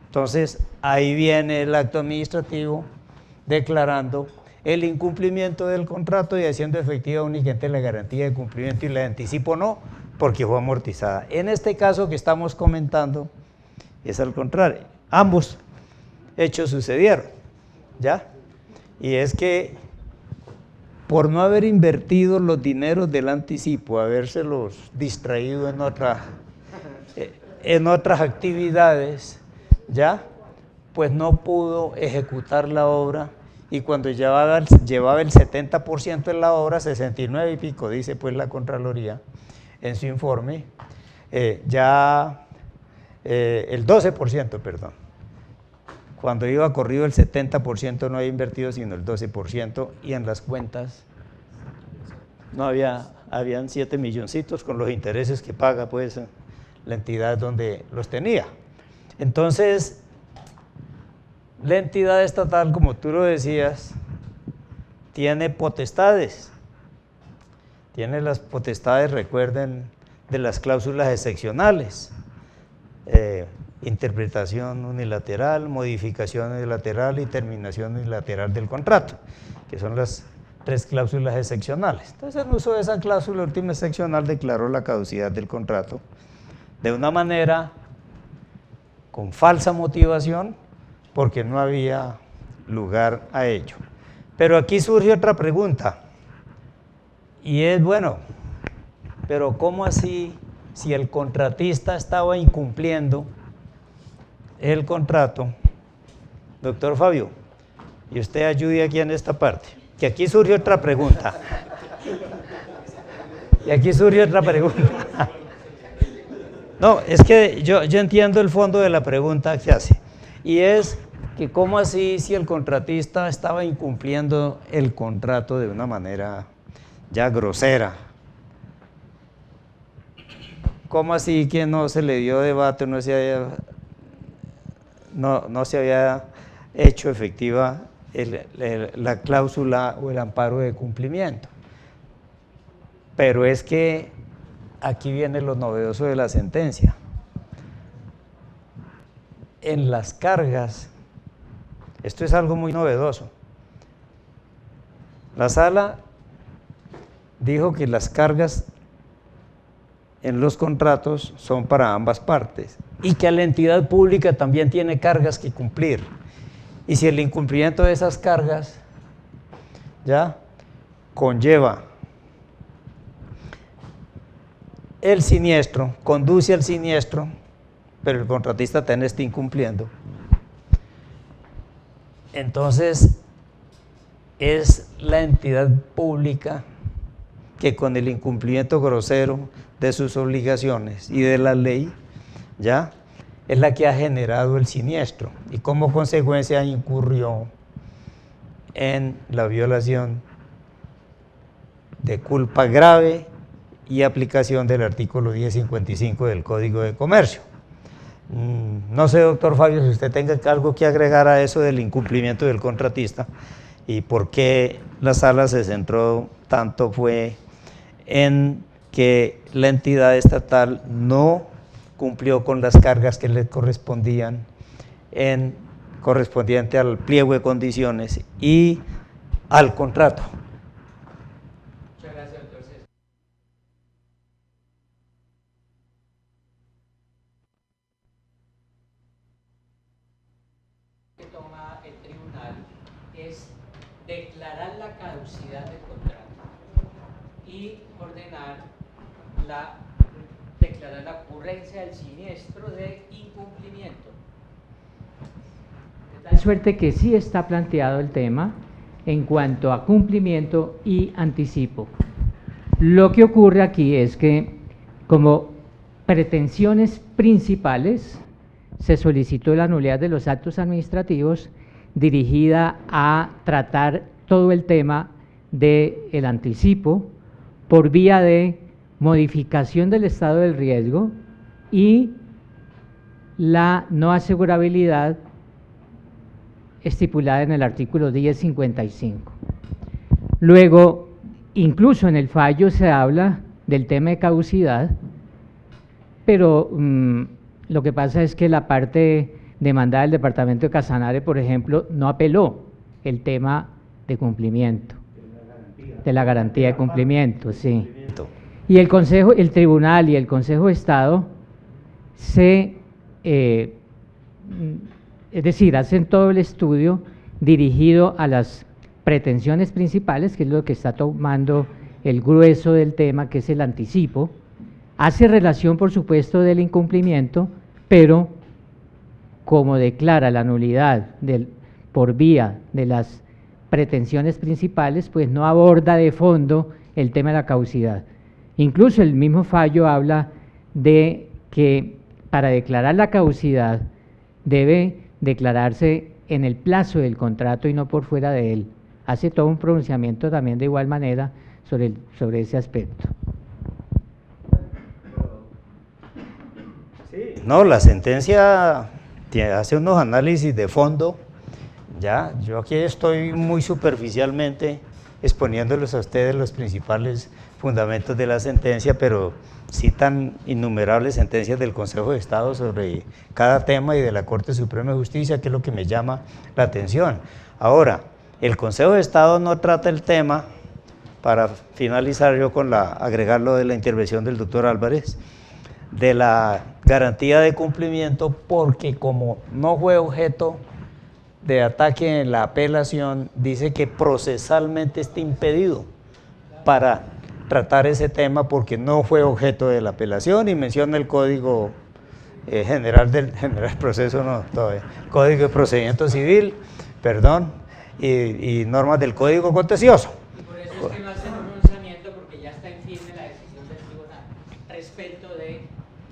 Entonces, ahí viene el acto administrativo declarando el incumplimiento del contrato y haciendo efectiva únicamente la garantía de cumplimiento, y la de anticipo no, porque fue amortizada. En este caso que estamos comentando es al contrario, ambos hechos sucedieron, ¿ya? Y es que por no haber invertido los dineros del anticipo, habérselos distraído en otras actividades, ¿ya? Pues no pudo ejecutar la obra, y cuando llevaba el 70% de la obra, 69 y pico, dice pues la Contraloría en su informe, el 12%, perdón. Cuando iba corrido el 70% no había invertido sino el 12%, y en las cuentas no habían 7 milloncitos con los intereses que paga pues la entidad donde los tenía. Entonces, la entidad estatal, como tú lo decías, tiene potestades. Tiene las potestades, recuerden, de las cláusulas excepcionales. Interpretación unilateral, modificación unilateral y terminación unilateral del contrato, que son las 3 cláusulas excepcionales. Entonces, en uso de esa cláusula última excepcional declaró la caducidad del contrato de una manera con falsa motivación, porque no había lugar a ello. Pero aquí surge otra pregunta, y es, bueno, pero ¿cómo así si el contratista estaba incumpliendo el contrato? Doctor Fabio, y usted ayude aquí en esta parte, que aquí surge otra pregunta. Y aquí surge otra pregunta. No, es que yo entiendo el fondo de la pregunta que hace, y es que ¿cómo así si el contratista estaba incumpliendo el contrato de una manera ya grosera? ¿Cómo así que no se le dio debate, no se había hecho efectiva la cláusula o el amparo de cumplimiento? Pero es que aquí viene lo novedoso de la sentencia. En las cargas, esto es algo muy novedoso. La sala dijo que las cargas en los contratos son para ambas partes, y que la entidad pública también tiene cargas que cumplir. Y si el incumplimiento de esas cargas ya conlleva el siniestro, conduce al siniestro, pero el contratista también está incumpliendo, entonces es la entidad pública que con el incumplimiento grosero de sus obligaciones y de la ley, ya, es la que ha generado el siniestro, y como consecuencia incurrió en la violación de culpa grave y aplicación del artículo 1055 del Código de Comercio. No sé, doctor Fabio, si usted tenga algo que agregar a eso del incumplimiento del contratista, y por qué la sala se centró tanto fue en que la entidad estatal no cumplió con las cargas que le correspondían correspondiente al pliego de condiciones y al contrato. Muchas gracias, doctor César. Que toma el tribunal es declarar la caducidad del contrato y declarar la ocurrencia del siniestro de incumplimiento. De tal suerte que sí está planteado el tema en cuanto a cumplimiento y anticipo. Lo que ocurre aquí es que, como pretensiones principales, se solicitó la nulidad de los actos administrativos dirigida a tratar todo el tema del anticipo por vía de modificación del estado del riesgo y la no asegurabilidad estipulada en el artículo 1055. Luego, incluso en el fallo se habla del tema de caducidad, pero lo que pasa es que la parte demandada del departamento de Casanare, por ejemplo, no apeló el tema de cumplimiento, de la garantía de cumplimiento, sí. Y el Consejo, el Tribunal y el Consejo de Estado es decir, hacen todo el estudio dirigido a las pretensiones principales, que es lo que está tomando el grueso del tema, que es el anticipo. Hace relación, por supuesto, del incumplimiento, pero como declara la nulidad por vía de las pretensiones principales, pues no aborda de fondo el tema de la caducidad. Incluso el mismo fallo habla de que para declarar la caducidad debe declararse en el plazo del contrato y no por fuera de él. Hace todo un pronunciamiento también de igual manera sobre ese aspecto. No, la sentencia hace unos análisis de fondo. Ya, yo aquí estoy muy superficialmente exponiéndoles a ustedes los principales fundamentos de la sentencia, pero citan innumerables sentencias del Consejo de Estado sobre cada tema y de la Corte Suprema de Justicia, que es lo que me llama la atención. Ahora, el Consejo de Estado no trata el tema, para finalizar yo con agregarlo de la intervención del doctor Álvarez, de la garantía de cumplimiento, porque como no fue objeto de ataque en la apelación, dice que procesalmente está impedido para tratar ese tema porque no fue objeto de la apelación, y menciona el Código General Proceso, no, todavía, Código de Procedimiento Civil, perdón, y normas del Código Contencioso. Y por eso es que no hacen un pronunciamiento, porque ya está en firme la decisión del tribunal respecto de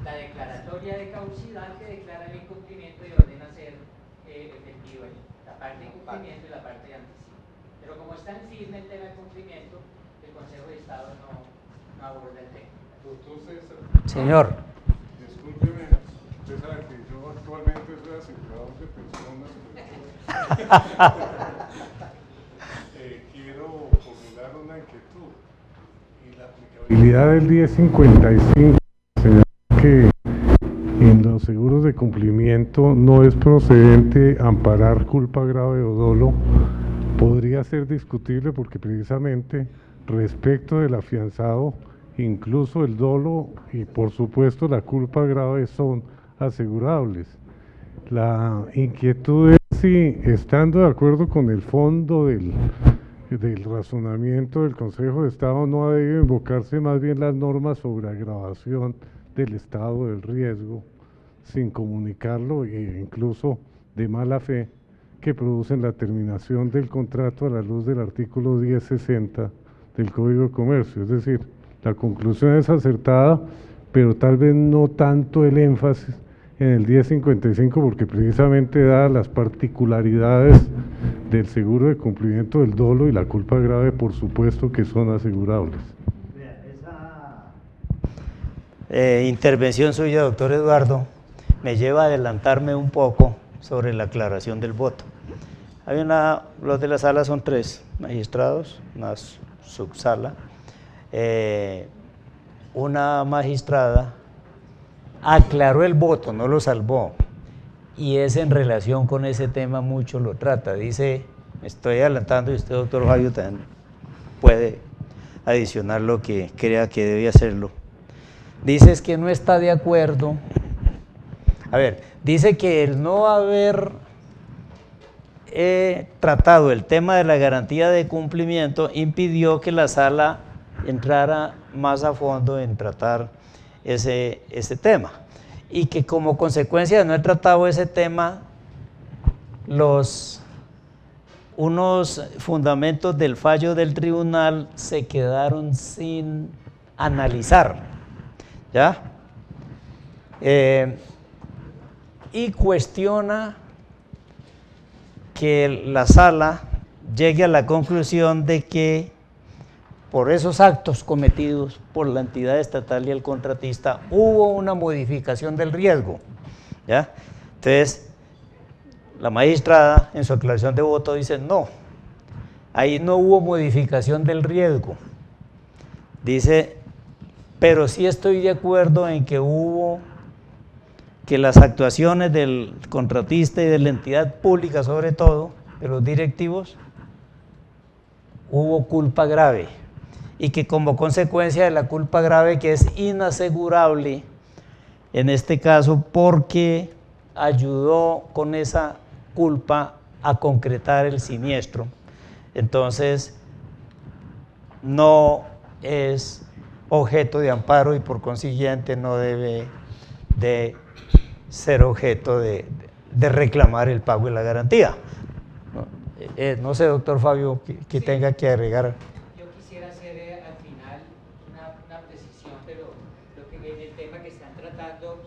la declaratoria de caducidad que declara el incumplimiento y ordena ser efectivo la parte de incumplimiento y la parte de anticipo. Pero como está en firme el tema de cumplimiento, el Consejo de Estado no aborda el tema. Doctor César. Señor. Discúlpeme, usted sabe que yo actualmente soy asegurador de personas. Quiero formular una inquietud. Y la aplicabilidad del 1055, señala que en los seguros de cumplimiento no es procedente amparar culpa grave o dolo. Podría ser discutible porque precisamente respecto del afianzado, incluso el dolo y por supuesto la culpa grave son asegurables. La inquietud es si, estando de acuerdo con el fondo del razonamiento del Consejo de Estado, no debe invocarse más bien las normas sobre agravación del estado del riesgo sin comunicarlo e incluso de mala fe, que producen la terminación del contrato a la luz del artículo 1060 del Código de Comercio. Es decir, la conclusión es acertada, pero tal vez no tanto el énfasis en el 1055, porque precisamente dadas las particularidades del seguro de cumplimiento del dolo y la culpa grave, por supuesto que son asegurables. Esa intervención suya, doctor Eduardo, me lleva a adelantarme un poco sobre la aclaración del voto. Los de la sala son 3 magistrados, una subsala, una magistrada aclaró el voto, no lo salvó, y es en relación con ese tema mucho lo trata. Dice, me estoy adelantando y usted, doctor Fabio, también puede adicionar lo que crea que debe hacerlo. Dice es que no está de acuerdo. A ver, dice que el no haber tratado el tema de la garantía de cumplimiento impidió que la sala entrara más a fondo en tratar ese tema, y que como consecuencia de no haber tratado ese tema, unos fundamentos del fallo del tribunal se quedaron sin analizar, ¿ya? Y cuestiona que la sala llegue a la conclusión de que por esos actos cometidos por la entidad estatal y el contratista hubo una modificación del riesgo, ¿ya? Entonces, la magistrada en su aclaración de voto dice no, ahí no hubo modificación del riesgo. Dice, pero sí estoy de acuerdo en que que las actuaciones del contratista y de la entidad pública, sobre todo, de los directivos, hubo culpa grave. Y que como consecuencia de la culpa grave, que es inasegurable, en este caso, porque ayudó con esa culpa a concretar el siniestro. Entonces, no es objeto de amparo y por consiguiente no debe de ser objeto de reclamar el pago y la garantía. No sé, doctor Fabio, que tenga que agregar. Yo quisiera hacer al final una precisión, pero lo que en el tema que están tratando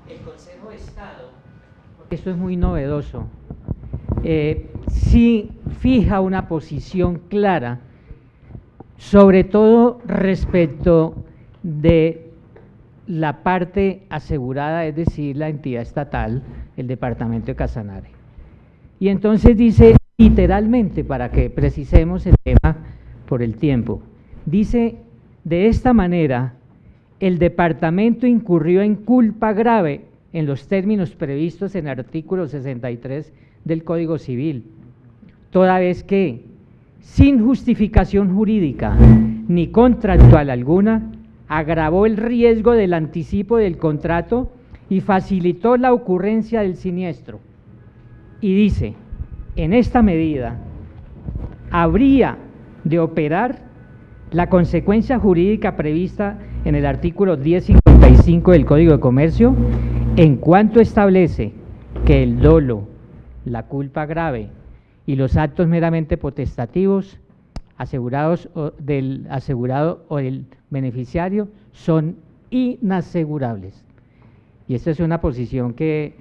el Consejo de Estado, esto es muy novedoso, sí fija una posición clara, sobre todo respecto de la parte asegurada, es decir, la entidad estatal, el departamento de Casanare. Y entonces dice literalmente, para que precisemos el tema por el tiempo, dice de esta manera, el departamento incurrió en culpa grave en los términos previstos en el artículo 63 del Código Civil, toda vez que, sin justificación jurídica ni contractual alguna, agravó el riesgo del anticipo del contrato y facilitó la ocurrencia del siniestro. Y dice, en esta medida, habría de operar la consecuencia jurídica prevista en el artículo 1055 del Código de Comercio, en cuanto establece que el dolo, la culpa grave y los actos meramente potestativos asegurados del asegurado o del beneficiario son inasegurables. Y esta es una posición que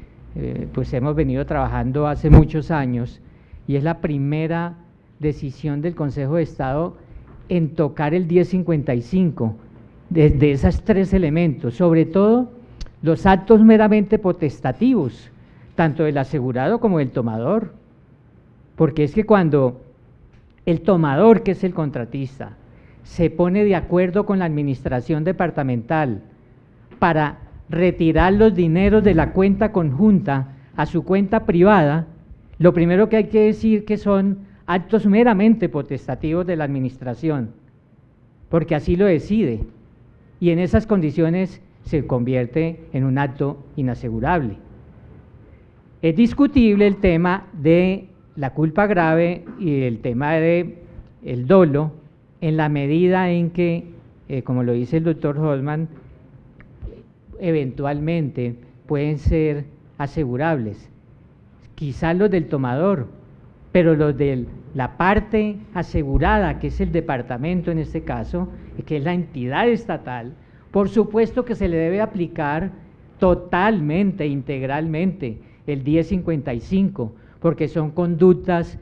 pues hemos venido trabajando hace muchos años y es la primera decisión del Consejo de Estado en tocar el 1055 de esos tres elementos, sobre todo los actos meramente potestativos, tanto del asegurado como del tomador, porque es que cuando el tomador, que es el contratista, se pone de acuerdo con la administración departamental para retirar los dineros de la cuenta conjunta a su cuenta privada, lo primero que hay que decir que son actos meramente potestativos de la administración, porque así lo decide, y en esas condiciones se convierte en un acto inasegurable. Es discutible el tema de la culpa grave y el tema de el dolo en la medida en que, como lo dice el doctor Holman, eventualmente pueden ser asegurables, quizás los del tomador, pero los de la parte asegurada, que es el departamento en este caso, que es la entidad estatal, por supuesto que se le debe aplicar totalmente, integralmente, el 1055, porque son conductas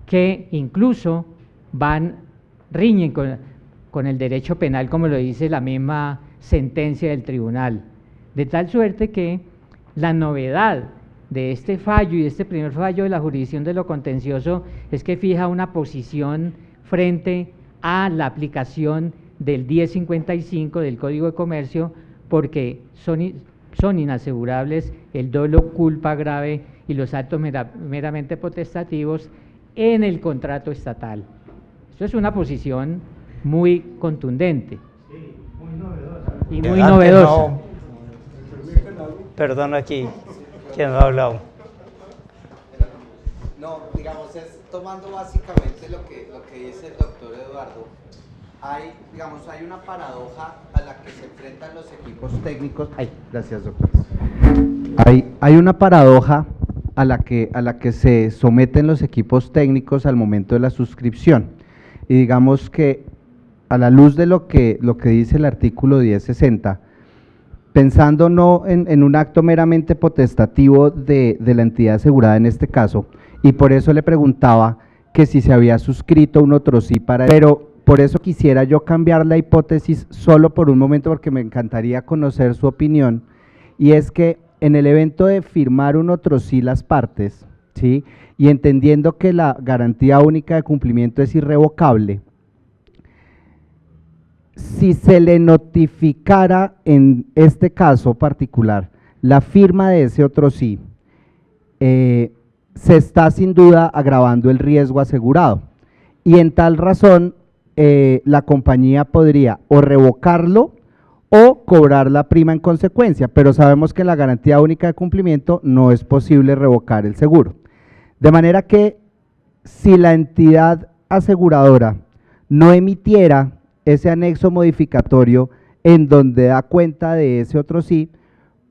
que incluso riñen con el derecho penal, como lo dice la misma sentencia del tribunal, de tal suerte que la novedad de este fallo y de este primer fallo de la jurisdicción de lo contencioso es que fija una posición frente a la aplicación del 1055 del Código de Comercio, porque son inasegurables el dolo, culpa grave y los actos meramente potestativos en el contrato estatal. Esto es una posición muy contundente. Sí, muy novedosa. Y muy novedosa. No, perdón, aquí, ¿quién ha hablado? No, digamos, es tomando básicamente lo que dice el doctor Eduardo. Hay una paradoja a la que se enfrentan los equipos técnicos. Gracias, doctor. Hay una paradoja a la que se someten los equipos técnicos al momento de la suscripción. Y digamos que a la luz de lo que dice el artículo 1060, pensando no en un acto meramente potestativo de la entidad asegurada en este caso, y por eso le preguntaba que si se había suscrito un otro sí para, pero por eso quisiera yo cambiar la hipótesis solo por un momento, porque me encantaría conocer su opinión, y es que en el evento de firmar un otro sí las partes, ¿sí? Y entendiendo que la garantía única de cumplimiento es irrevocable, si se le notificara en este caso particular la firma de ese otro sí, se está sin duda agravando el riesgo asegurado, y en tal razón la compañía podría o revocarlo o cobrar la prima en consecuencia, pero sabemos que en la garantía única de cumplimiento no es posible revocar el seguro. De manera que si la entidad aseguradora no emitiera ese anexo modificatorio en donde da cuenta de ese otro sí,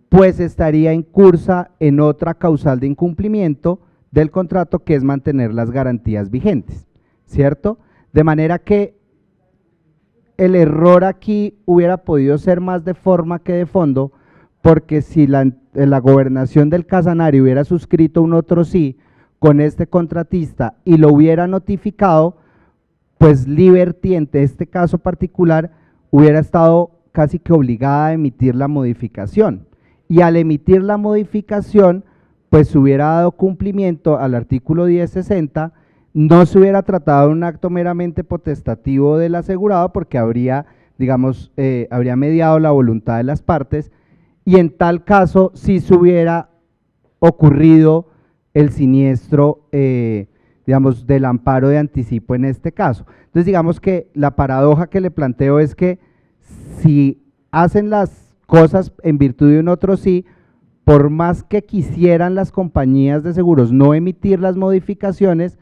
pues estaría incursa en otra causal de incumplimiento del contrato, que es mantener las garantías vigentes, ¿cierto? De manera que el error aquí hubiera podido ser más de forma que de fondo, porque si la gobernación del Casanare hubiera suscrito un otro sí con este contratista y lo hubiera notificado, pues Liberty, en este caso particular, hubiera estado casi que obligada a emitir la modificación, y al emitir la modificación, pues hubiera dado cumplimiento al artículo 1060, no se hubiera tratado de un acto meramente potestativo del asegurado, porque habría, digamos, habría mediado la voluntad de las partes, y en tal caso sí se hubiera ocurrido el siniestro, digamos, del amparo de anticipo en este caso. Entonces, digamos que la paradoja que le planteo es que si hacen las cosas en virtud de un otro sí, por más que quisieran las compañías de seguros no emitir las modificaciones,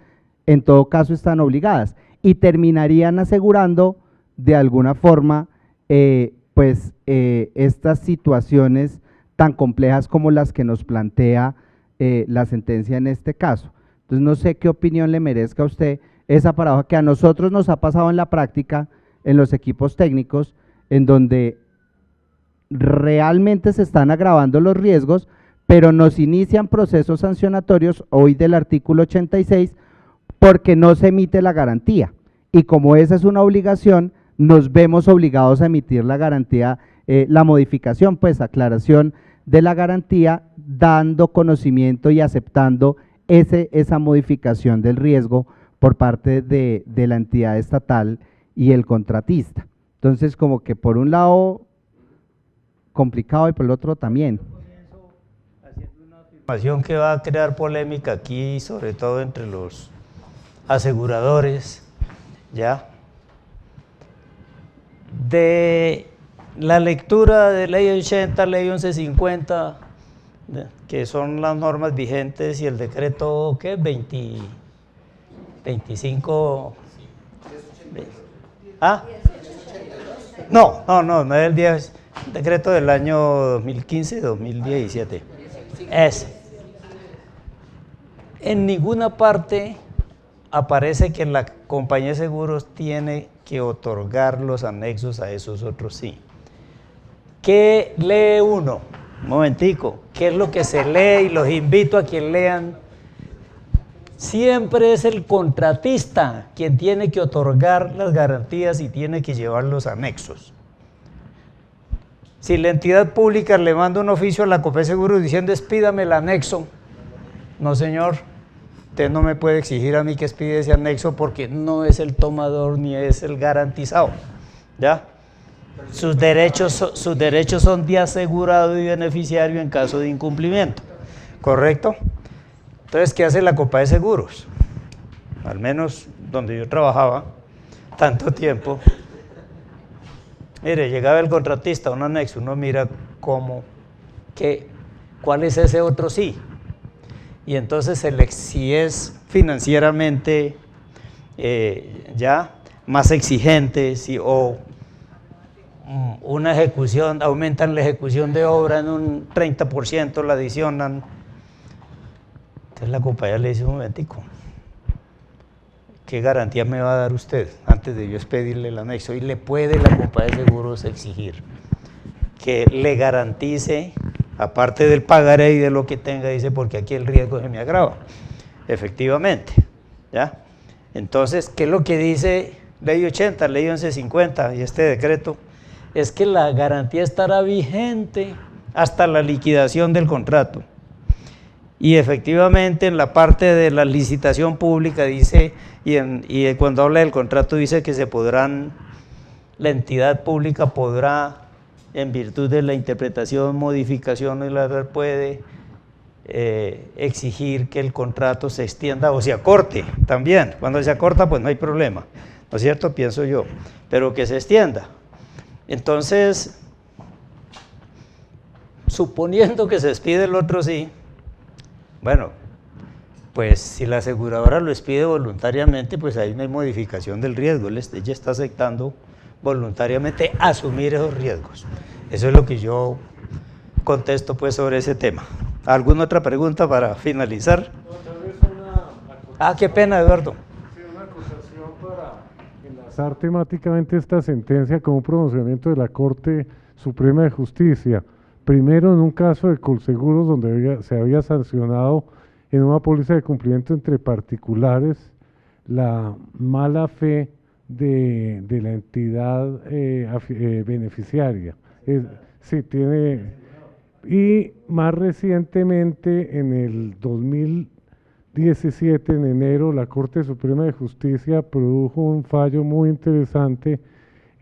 en todo caso están obligadas y terminarían asegurando de alguna forma estas situaciones tan complejas como las que nos plantea la sentencia en este caso. Entonces no sé qué opinión le merezca a usted esa paradoja que a nosotros nos ha pasado en la práctica, en los equipos técnicos, en donde realmente se están agravando los riesgos, pero nos inician procesos sancionatorios hoy del artículo 86 porque no se emite la garantía, y como esa es una obligación, nos vemos obligados a emitir la garantía, la modificación, pues aclaración de la garantía, dando conocimiento y aceptando esa modificación del riesgo por parte de la entidad estatal y el contratista. Entonces, como que por un lado complicado y por el otro también. Una afirmación que va a crear polémica aquí, sobre todo entre los aseguradores, ¿ya? De la lectura de ley 80, ley 1150, que son las normas vigentes, y el decreto, ¿qué? 25… ¿Ah? No es el 10, decreto del año 2015-2017. En ninguna parte aparece que la compañía de seguros tiene que otorgar los anexos a esos otros sí. ¿Qué lee uno? Un momentico, ¿qué es lo que se lee? Y los invito a que lean. Siempre es el contratista quien tiene que otorgar las garantías y tiene que llevar los anexos. Si la entidad pública le manda un oficio a la COPE Seguros diciendo expídame el anexo, no señor, usted no me puede exigir a mí que expida ese anexo porque no es el tomador ni es el garantizado, ¿ya? Sus derechos son de asegurado y beneficiario en caso de incumplimiento, ¿correcto? Entonces, ¿qué hace la Copa de Seguros? Al menos donde yo trabajaba tanto tiempo. Mire, llegaba el contratista, un anexo, uno mira cuál es ese otro sí. Y entonces, si es financieramente ya más exigente, o una ejecución, aumentan la ejecución de obra en un 30%, la adicionan. Entonces la compañía le dice, un momentico, ¿qué garantía me va a dar usted antes de yo expedirle el anexo? Y le puede la compañía de seguros exigir que le garantice, aparte del pagaré y de lo que tenga, dice, porque aquí el riesgo se me agrava. Efectivamente, ¿ya? Entonces, ¿qué es lo que dice ley 80, ley 1150 y este decreto? Es que la garantía estará vigente hasta la liquidación del contrato. Y efectivamente en la parte de la licitación pública dice, y cuando habla del contrato dice que la entidad pública podrá, en virtud de la interpretación, modificación y la puede exigir que el contrato se extienda o se acorte también. Cuando se acorta pues no hay problema, ¿no es cierto? Pienso yo, pero que se extienda. Entonces, suponiendo que se expide el otro sí, bueno, pues si la aseguradora lo expide voluntariamente, pues ahí no hay modificación del riesgo, ella está aceptando voluntariamente asumir esos riesgos. Eso es lo que yo contesto pues sobre ese tema. ¿Alguna otra pregunta para finalizar? No, tal vez una Qué pena, Eduardo. Sí, una acusación para enlazar temáticamente esta sentencia con un pronunciamiento de la Corte Suprema de Justicia. Primero, en un caso de Colseguros donde se había sancionado en una póliza de cumplimiento entre particulares la mala fe de la entidad beneficiaria. Sí, tiene. Y más recientemente, en el 2017, en enero, la Corte Suprema de Justicia produjo un fallo muy interesante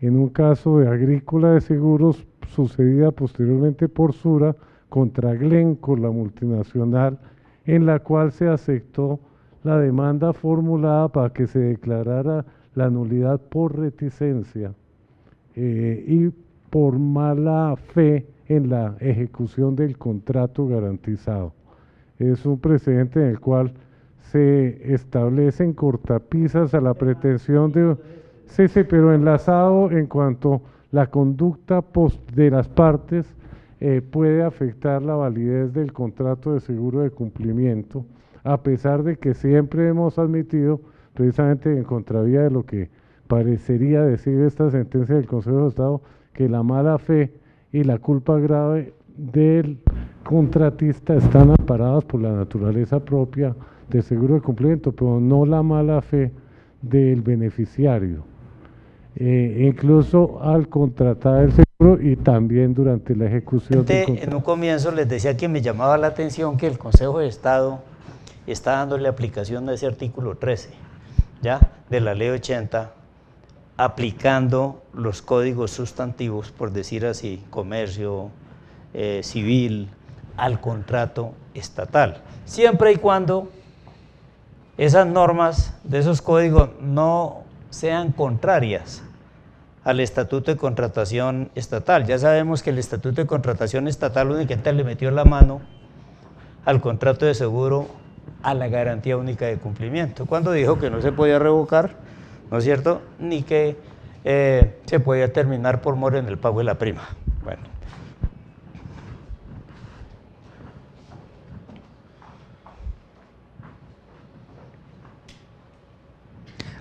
en un caso de Agrícola de Seguros sucedida posteriormente por Sura contra Glencore, la multinacional, en la cual se aceptó la demanda formulada para que se declarara la nulidad por reticencia y por mala fe en la ejecución del contrato garantizado. Es un precedente en el cual se establecen cortapisas a la pretensión de... Sí, pero enlazado en cuanto la conducta de las partes puede afectar la validez del contrato de seguro de cumplimiento, a pesar de que siempre hemos admitido, precisamente en contravía de lo que parecería decir esta sentencia del Consejo de Estado, que la mala fe y la culpa grave del contratista están amparadas por la naturaleza propia del seguro de cumplimiento, pero no la mala fe del beneficiario, incluso al contratar el seguro y también durante la ejecución del contrato. En un comienzo les decía que me llamaba la atención que el Consejo de Estado está dándole aplicación a ese artículo 13, ¿ya?, de la Ley 80, aplicando los códigos sustantivos, por decir así, comercio, civil, al contrato estatal, siempre y cuando esas normas de esos códigos no sean contrarias al Estatuto de Contratación Estatal. Ya sabemos que el Estatuto de Contratación Estatal únicamente le metió la mano al contrato de seguro a la garantía única de cumplimiento, cuando dijo que no se podía revocar, ¿no es cierto?, ni que se podía terminar por mora en el pago de la prima. Bueno.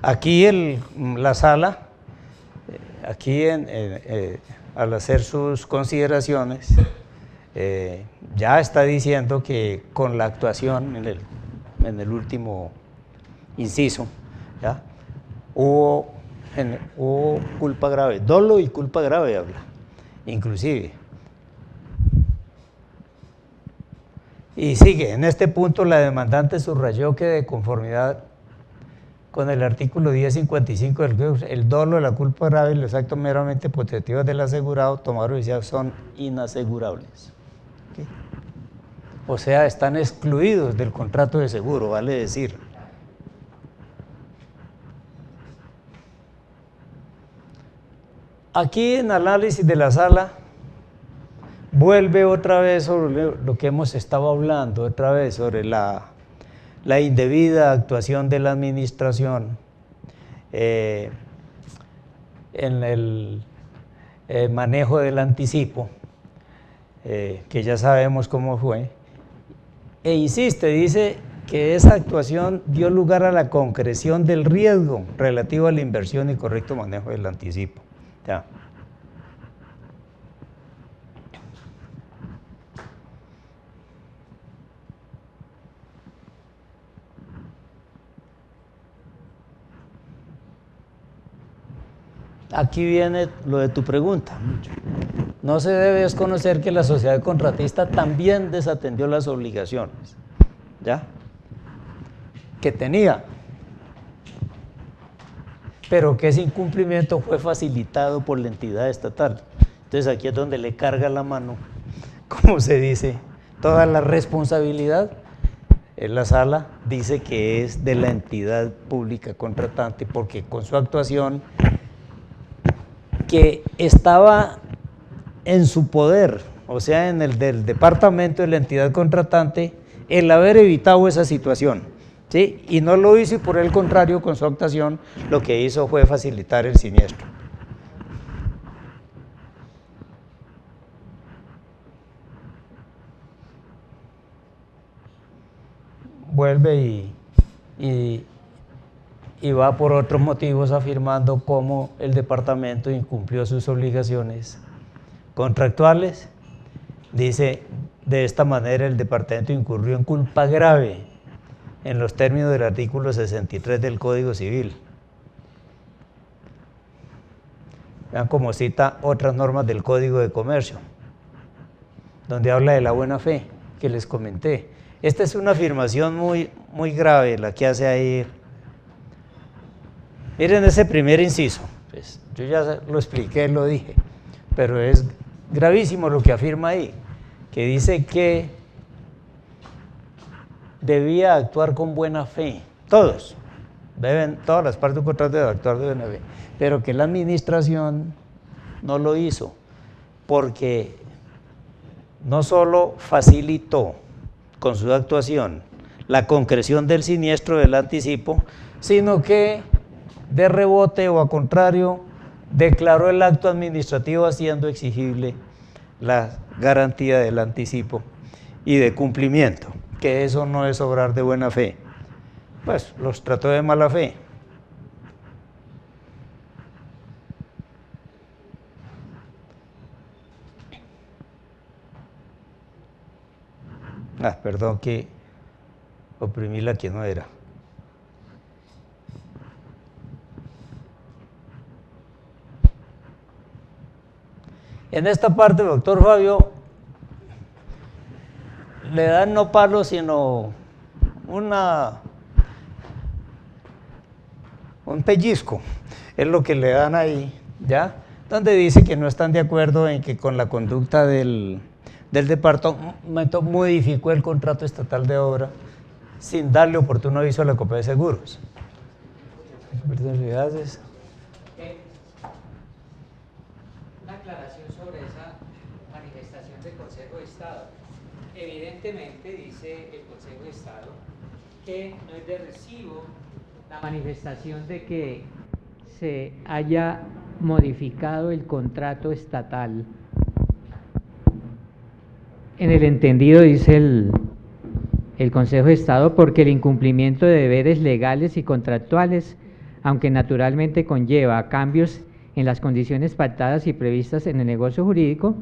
Aquí la sala, aquí al hacer sus consideraciones, ya está diciendo que con la actuación en el último inciso, ¿ya?, hubo culpa grave, dolo y culpa grave habla, inclusive. Y sigue, en este punto la demandante subrayó que de conformidad con el artículo 1055 del Código, el dolo, la culpa grave y los actos meramente potestativos del asegurado tomado y son inasegurables. ¿Okay? O sea, están excluidos del contrato de seguro, vale decir. Aquí en análisis de la sala vuelve otra vez sobre lo que hemos estado hablando, otra vez sobre la indebida actuación de la administración en el manejo del anticipo, que ya sabemos cómo fue, e insiste, dice que esa actuación dio lugar a la concreción del riesgo relativo a la inversión y correcto manejo del anticipo. Ya. aquí viene lo de tu pregunta. No se debe desconocer que la sociedad contratista también desatendió las obligaciones, ¿ya?, que tenía, pero que ese incumplimiento fue facilitado por la entidad estatal. Entonces aquí es donde le carga la mano, como se dice, toda la responsabilidad. En la sala dice que es de la entidad pública contratante, porque con su actuación, que estaba en su poder, o sea, en el del departamento de la entidad contratante, el haber evitado esa situación, ¿sí? Y no lo hizo, y por el contrario, con su actuación, lo que hizo fue facilitar el siniestro. Vuelve y va por otros motivos afirmando cómo el departamento incumplió sus obligaciones contractuales. Dice, de esta manera el departamento incurrió en culpa grave en los términos del artículo 63 del Código Civil. Vean cómo cita otras normas del Código de Comercio, donde habla de la buena fe, que les comenté. Esta es una afirmación muy grave la que hace ahí. Miren ese primer inciso, pues, yo ya lo expliqué, lo dije, pero es gravísimo lo que afirma ahí, que dice que debía actuar con buena fe, todas las partes de un contrato deben actuar de buena fe, pero que la administración no lo hizo, porque no solo facilitó con su actuación la concreción del siniestro del anticipo, sino que de rebote o a contrario declaró el acto administrativo haciendo exigible la garantía del anticipo y de cumplimiento, que eso no es obrar de buena fe, pues los trató de mala fe. Perdón que oprimí la que no era. En esta parte, doctor Fabio, le dan no palo, sino un pellizco, es lo que le dan ahí, ¿ya? Donde dice que no están de acuerdo en que con la conducta del departamento modificó el contrato estatal de obra sin darle oportuno aviso a la Compañía de Seguros. Una aclaración sobre esa manifestación del Consejo de Estado. Evidentemente dice el Consejo de Estado que no es de recibo la manifestación de que se haya modificado el contrato estatal. En el entendido, dice el Consejo de Estado, porque el incumplimiento de deberes legales y contractuales, aunque naturalmente conlleva cambios en las condiciones pactadas y previstas en el negocio jurídico,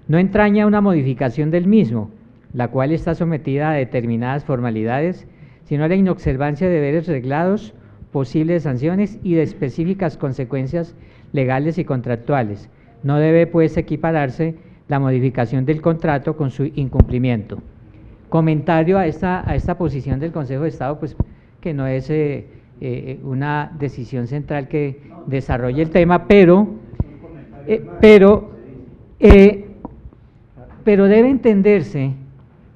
no entraña una modificación del mismo, la cual está sometida a determinadas formalidades, sino a la inobservancia de deberes reglados, posibles sanciones y de específicas consecuencias legales y contractuales. No debe, pues, equipararse la modificación del contrato con su incumplimiento. Comentario a esta posición del Consejo de Estado, pues que no es una decisión central que desarrolle el tema, pero debe entenderse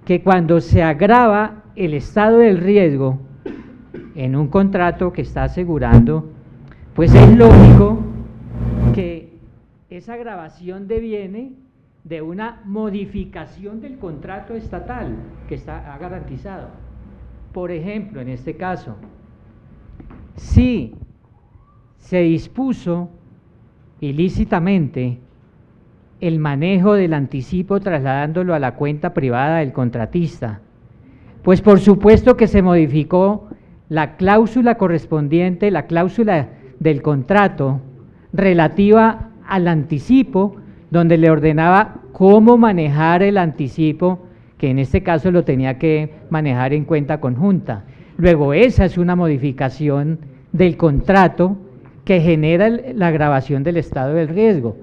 que cuando se agrava el estado del riesgo en un contrato que está asegurando, pues es lógico que esa agravación deviene de una modificación del contrato estatal que ha garantizado. Por ejemplo, en este caso, si se dispuso ilícitamente el manejo del anticipo trasladándolo a la cuenta privada del contratista, pues por supuesto que se modificó la cláusula correspondiente, la cláusula del contrato relativa al anticipo, donde le ordenaba cómo manejar el anticipo, que en este caso lo tenía que manejar en cuenta conjunta. Luego, esa es una modificación del contrato que genera la agravación del estado del riesgo.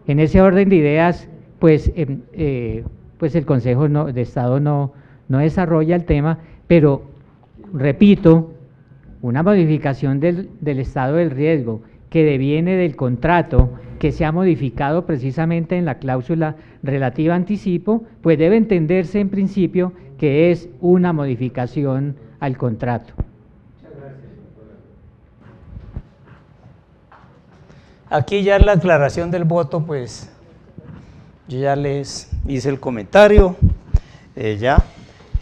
En ese orden de ideas, pues el Consejo de Estado no desarrolla el tema, pero repito, una modificación del estado del riesgo que deviene del contrato, que se ha modificado precisamente en la cláusula relativa a anticipo, pues debe entenderse en principio que es una modificación al contrato. Aquí ya en la aclaración del voto, pues yo ya les hice el comentario ya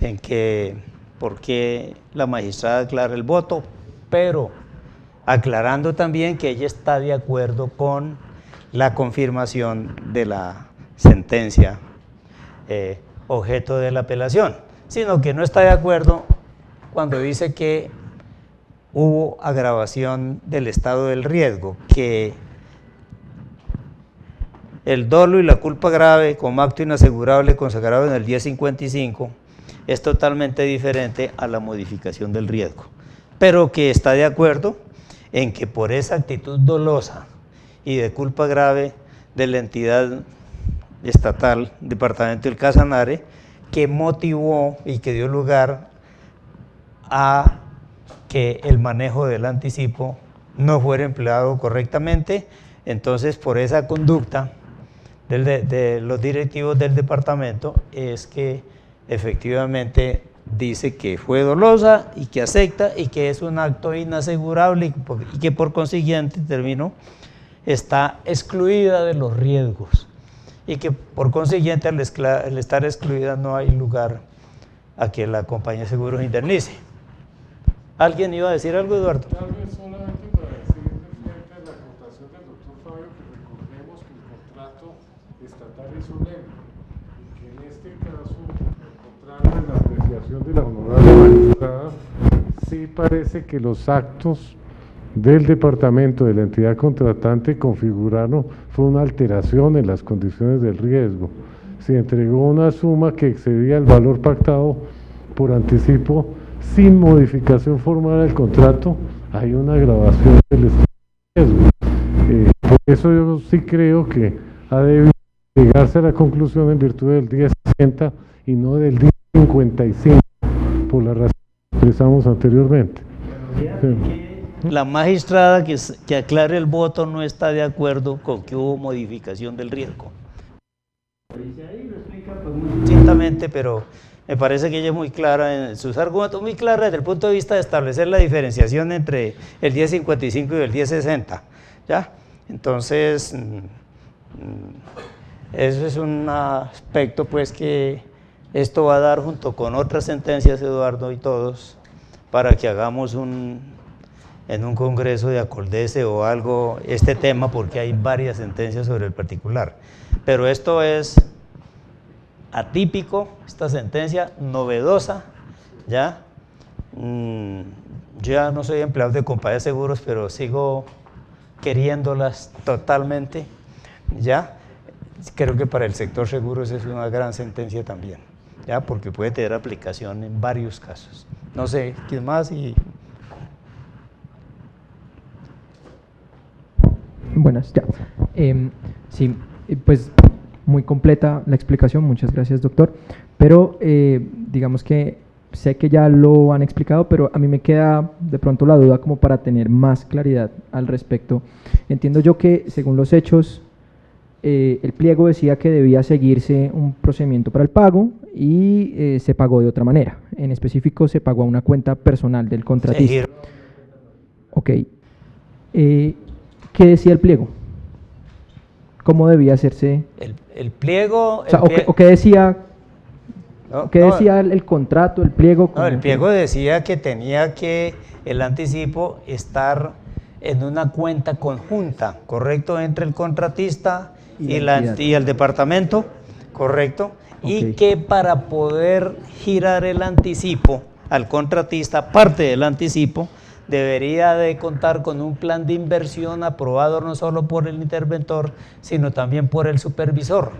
en que por qué la magistrada aclara el voto, pero aclarando también que ella está de acuerdo con la confirmación de la sentencia objeto de la apelación, sino que no está de acuerdo cuando dice que hubo agravación del estado del riesgo, que el dolo y la culpa grave como acto inasegurable consagrado en el 1055 es totalmente diferente a la modificación del riesgo, pero que está de acuerdo en que por esa actitud dolosa y de culpa grave de la entidad estatal, Departamento del Casanare, que motivó y que dio lugar a que el manejo del anticipo no fuera empleado correctamente. Entonces, por esa conducta de los directivos del departamento es que efectivamente dice que fue dolosa y que acepta y que es un acto inasegurable y que por consiguiente, está excluida de los riesgos y que por consiguiente al estar excluida no hay lugar a que la compañía de seguros indemnice. ¿Alguien iba a decir algo, Eduardo? Tal vez solamente para decir frente a la acotación del doctor Fabio que recordemos que el contrato estatal es solemne y que en este caso, al contrario de la apreciación de la honorable magistrada, sí parece que los actos del departamento de la entidad contratante configuraron fue una alteración en las condiciones del riesgo. Se entregó una suma que excedía el valor pactado por anticipo sin modificación formal del contrato. Hay una agravación del estado de riesgo. Por eso yo sí creo que ha debido llegarse a la conclusión en virtud del 1060 y no del 1055, por la razón que expresamos anteriormente. La magistrada que aclare el voto no está de acuerdo con que hubo modificación del riesgo. Ahí lo explica pues, muy distintamente, pero me parece que ella es muy clara en sus argumentos, muy clara desde el punto de vista de establecer la diferenciación entre el 1055 y el 1060, ¿ya? Entonces, eso es un aspecto pues que esto va a dar junto con otras sentencias, Eduardo y todos, para que hagamos en un congreso de Acordese o algo este tema, porque hay varias sentencias sobre el particular. Pero esto es atípico, esta sentencia novedosa, ¿ya? Yo ya no soy empleado de compañía de seguros, pero sigo queriéndolas totalmente, ¿ya? Creo que para el sector seguros es una gran sentencia también, ¿ya? Porque puede tener aplicación en varios casos. No sé, ¿quién más? Buenas, ya. Sí, pues muy completa la explicación, muchas gracias, doctor. Pero digamos que sé que ya lo han explicado, pero a mí me queda de pronto la duda como para tener más claridad al respecto. Entiendo yo que según los hechos, el pliego decía que debía seguirse un procedimiento para el pago y se pagó de otra manera. En específico, se pagó a una cuenta personal del contratista. Ok. ¿Qué decía el pliego? ¿Cómo debía hacerse? El pliego... O sea, ¿o qué decía, decía el contrato, el pliego? No, el pliego decía que tenía que el anticipo estar en una cuenta conjunta, ¿correcto? Entre el contratista y el departamento, ¿correcto? Okay. Y que para poder girar el anticipo al contratista, parte del anticipo, debería de contar con un plan de inversión aprobado no solo por el interventor, sino también por el supervisor.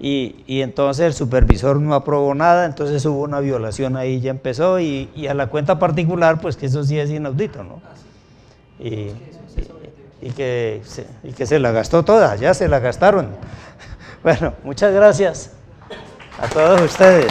Y entonces el supervisor no aprobó nada, entonces hubo una violación ahí, ya empezó, y a la cuenta particular, pues que eso sí es inaudito, ¿no? y que se la gastó toda, ya se la gastaron. Bueno, muchas gracias a todos ustedes.